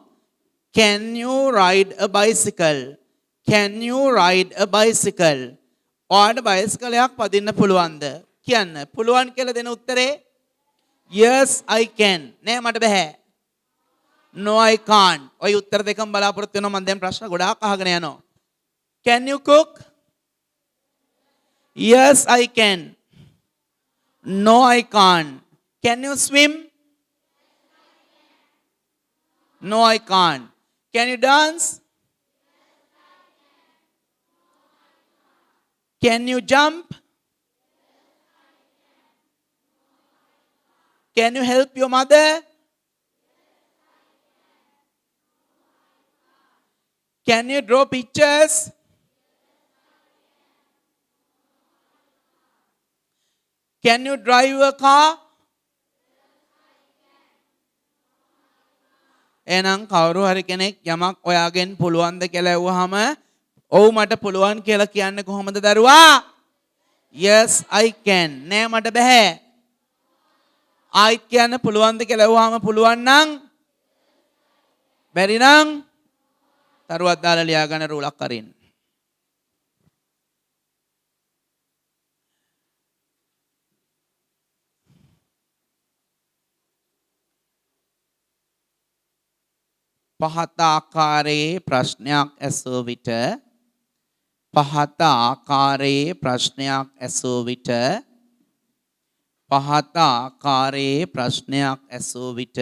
can you ride a bicycle? Can you ride a bicycle? ඔයාට බයිසිකලයක් පදින්න පුළුවන්ද? කියන්න. පුළුවන් කියලා දෙන උත්තරේ yes I can. නෑ මට බෑ. no I can't. ඔය උත්තර දෙකම බලාපොරොත්තු වෙනවා. මම දැන් ප්‍රශ්න ගොඩාක් අහගෙන යනවා. Can you cook? Yes I can. No I can't. Can you swim? No I can't. Can you dance? Can you jump? Can you help your mother? Can you draw pictures? Can you drive a car? එහෙනම් කවුරු හරි කෙනෙක් යමක් ඔයාගෙන් පුළුවන්ද කියලා ඇහුවාම ඔව් මට පුළුවන් කියලා කියන්නේ කොහොමද දරුවා? Yes I can. නෑ මට බෑ. ආයිත් කියන්න පුළුවන්ද කියලා ඇහුවාම පුළුවන් නම් බැරි නම් තරුවක් දාලා ලියා ගන්න රූලක් අරින්න. පහත ආකාරයේ ප්‍රශ්නයක් ඇසූ විට පහත ආකාරයේ ප්‍රශ්නයක් ඇසූ විට පහත ආකාරයේ ප්‍රශ්නයක් ඇසූ විට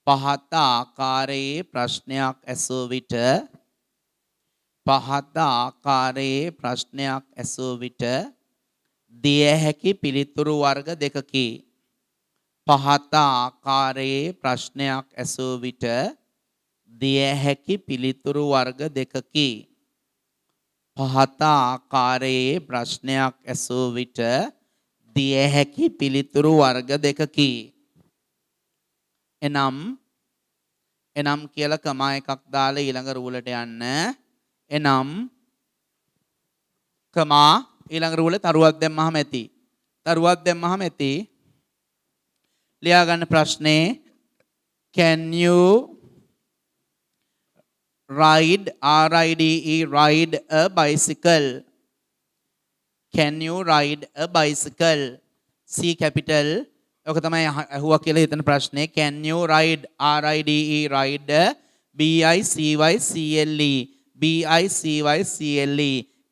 පහත ආකාරයේ ප්‍රශ්නයක් ඇසූ විට පහත ආකාරයේ ප්‍රශ්නයක් ඇසූ විට දිය හැකි පිළිතුරු වර්ග දෙකකි. පහත ආකාරයේ ප්‍රශ්නයක් ඇසූ විට දිය හැකි පිළිතුරු වර්ග දෙකකි. පහත ආකාරයේ ප්‍රශ්නයක් ඇසූ විට දිය හැකි පිළිතුරු වර්ග දෙකකි. එනම් කියලා කමා එකක් දාලා ඊළඟ රූලට යන්න. එනම් කමා ඊළඟ රූල තරුවක් දැම්මහම ඇති. තරුවක් දැම්මහම ඇති. ලියා ගන්න ප්‍රශ්නේ can you ride ride a bicycle? Can you ride a bicycle? C capital ඔක තමයි අහුවා කියලා හිතන ප්‍රශ්නේ. Can you ride ride bicycle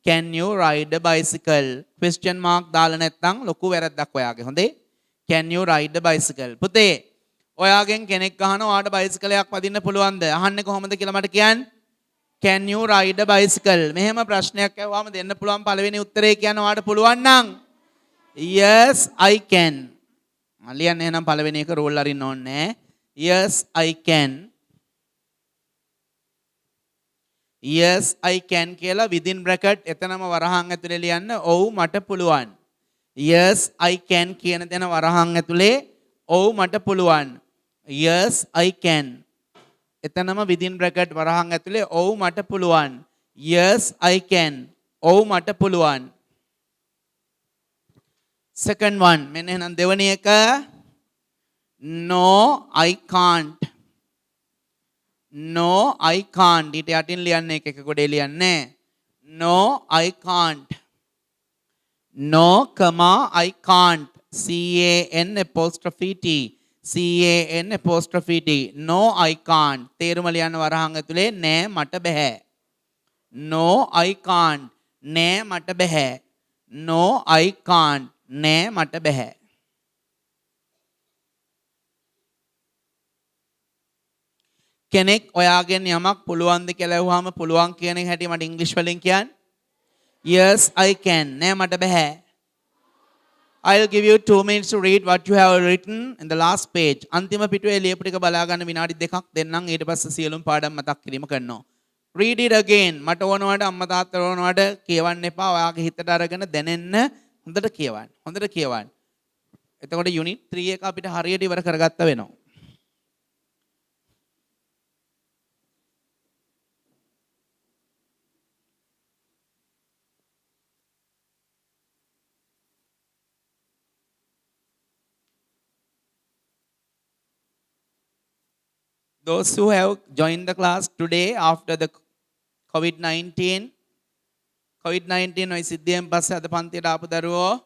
can you ride a bicycle? question mark දාලා නැත්නම් ලොකු වැරද්දක් ඔයාගේ. හොඳේ. Can you ride a bicycle? පුතේ ඔයාගෙන් කෙනෙක් අහනවා ඔයාට බයිසිකලයක් පදින්න පුළුවන්ද? අහන්නේ කොහොමද කියලා මට කියන්න. Can you ride a bicycle? මෙහෙම ප්‍රශ්නයක් ඇහුවාම දෙන්න පුළුවන් පළවෙනි උත්තරේ කියන්න ඔයාට පුළුවන් නම් Yes, I can. ලියන්න එහෙනම් පළවෙනි එක රූල් අරින්න ඕනේ. Yes, I can. Yes, I can කියලා within bracket එතනම වරහන් ඇතුලේ ලියන්න. ඔව් මට පුළුවන්. Yes, I can කියන තැන වරහන් ඇතුලේ ඔව් මට පුළුවන්. Yes, I can. එතනම within bracket වරහන් ඇතුලේ ඔව් මට පුළුවන්. Yes, I can. ඔව් මට පුළුවන්. Second one. මෙන්න එහෙනම් දෙවෙනි එක. No, I can't. No, I can't. ඊට යටින් ලියන්නේ එක ගොඩේ ලියන්නේ. No, I can't. No, comma, I can't. C-A-N apostrophe T. C-A-N apostrophe T. No, I can't. තේරුම ලියන්න වරහන් ඇතුලේ නෑ මට බෑ. No, I can't. නෑ මට බෑ. No, I can't. නෑ මට බෑ. කෙනෙක් ඔයාගෙන් යමක් පුළුවන්ද කියලා අහුවාම පුළුවන් කියන හැටි මට ඉංග්‍රීසි වලින් කියන්න. Yes, I can. නෑ මට බෑ. I'll give you 2 minutes to read what you have written in the last page. අන්තිම පිටුවේ ලියපු ටික බලා ගන්න විනාඩි 2ක් දෙන්නම්. ඊට පස්සේ සියලුම පාඩම් මතක් කිරීම කරනවා. Read it again. මට ඕනවට අම්මා තාත්තා ඕනවට කියවන්න එපා. ඔයාගේ හිතට අරගෙන දැනෙන්න හොඳට කියවන්න. හොඳට කියවන්න. එතකොට unit 3 එක අපිට හරියට ඉවර කරගත්ත වෙනවා. Those who have joined the class today after the COVID-19 ඔය සිද්ධියෙන් පස්සේ අද පන්තියට ආපු දරුවෝ,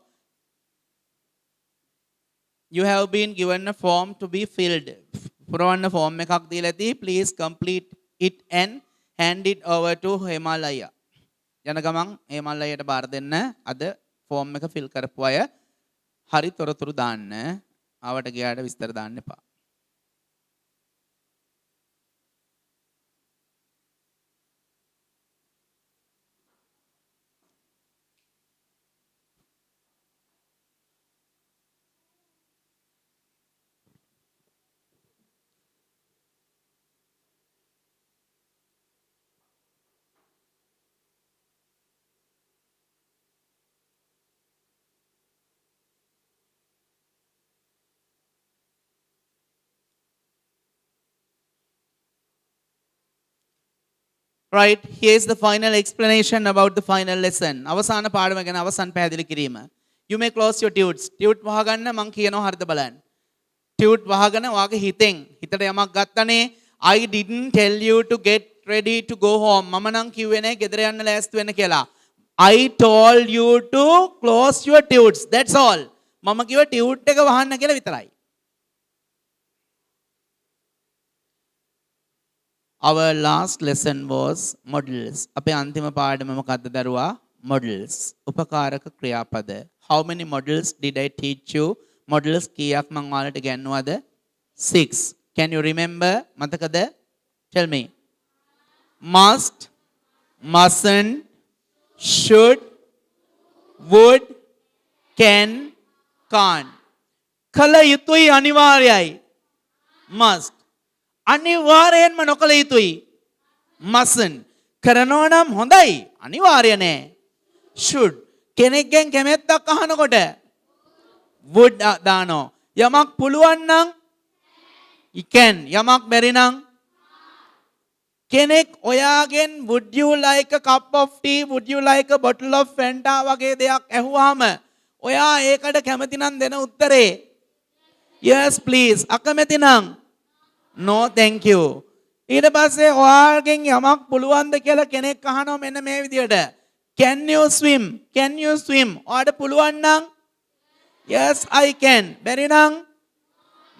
you have been given a form to be filled. පුරවන්න form එකක් දීලා ඇති. Please complete it and hand it over to Himalaya. යන ගමන් Himalaya ට බාර දෙන්න. අද ෆෝම් එක fill කරපු අය හරි තොරතුරු දාන්න. ආවට ගියාට විස්තර දාන්න එපා. Right, here is the final explanation about the final lesson. අවසාන පාඩම ගැන අවසන් පැහැදිලි කිරීම. You may close your tutes. Tute වහගන්න මං කියනවා හරිද බලන්න. Tute වහගෙන ඔයාගේ හිතෙන් හිතට යමක් ගත්තනේ. I didn't tell you to get ready to go home. මම නම් කිව්වේ නෑ ගෙදර යන්න ලෑස්ති වෙන්න කියලා. I told you to close your tutes. That's all. මම කිව්වා tute එක වහන්න කියලා විතරයි. Our last lesson was models. අපේ අන්තිම පාඩම මොකක්ද දරුවා? Models. උපකාරක ක්‍රියාපද. How many models did I teach you? Models කීයක් මං ඔයාලට ඉගෙනුවද? 6. Can you remember? මතකද? Tell me. Must, mustn't, should, would, can, can't. කල යුතුයි අනිවාර්යයි. Must. අනිවාර්යෙන්ම නොකළ යුතුයි. mustn't. කරනවා නම් හොඳයි. අනිවාර්ය නෑ. should. කෙනෙක්ගෙන් කැමැත්තක් අහනකොට would දානෝ. යමක් පුළුවන් නම් can. යමක් බැරි නම් කෙනෙක් ඔයාගෙන් would you like a cup of tea, would you like a bottle of Fanta වගේ දෙයක් ඇහුවාම ඔයා ඒකට කැමති නම් දෙන උත්තරේ yes please. අකමැති නම් no thank you. ඊට පස්සේ ඔයාගෙන් යමක් පුළුවන්ද කියලා කෙනෙක් අහනවා මෙන්න මේ විදියට. Can you swim? Can you swim? ඔයාට පුළුවන් නම් yes I can. බැරි නම්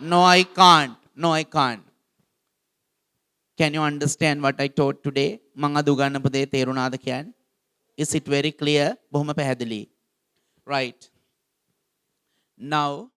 no I can't. No I can't. Can you understand what I taught today? මම අද උගන්වපු දේ තේරුණාද කියන්නේ? Is it very clear? බොහොම පැහැදිලි. Right. Now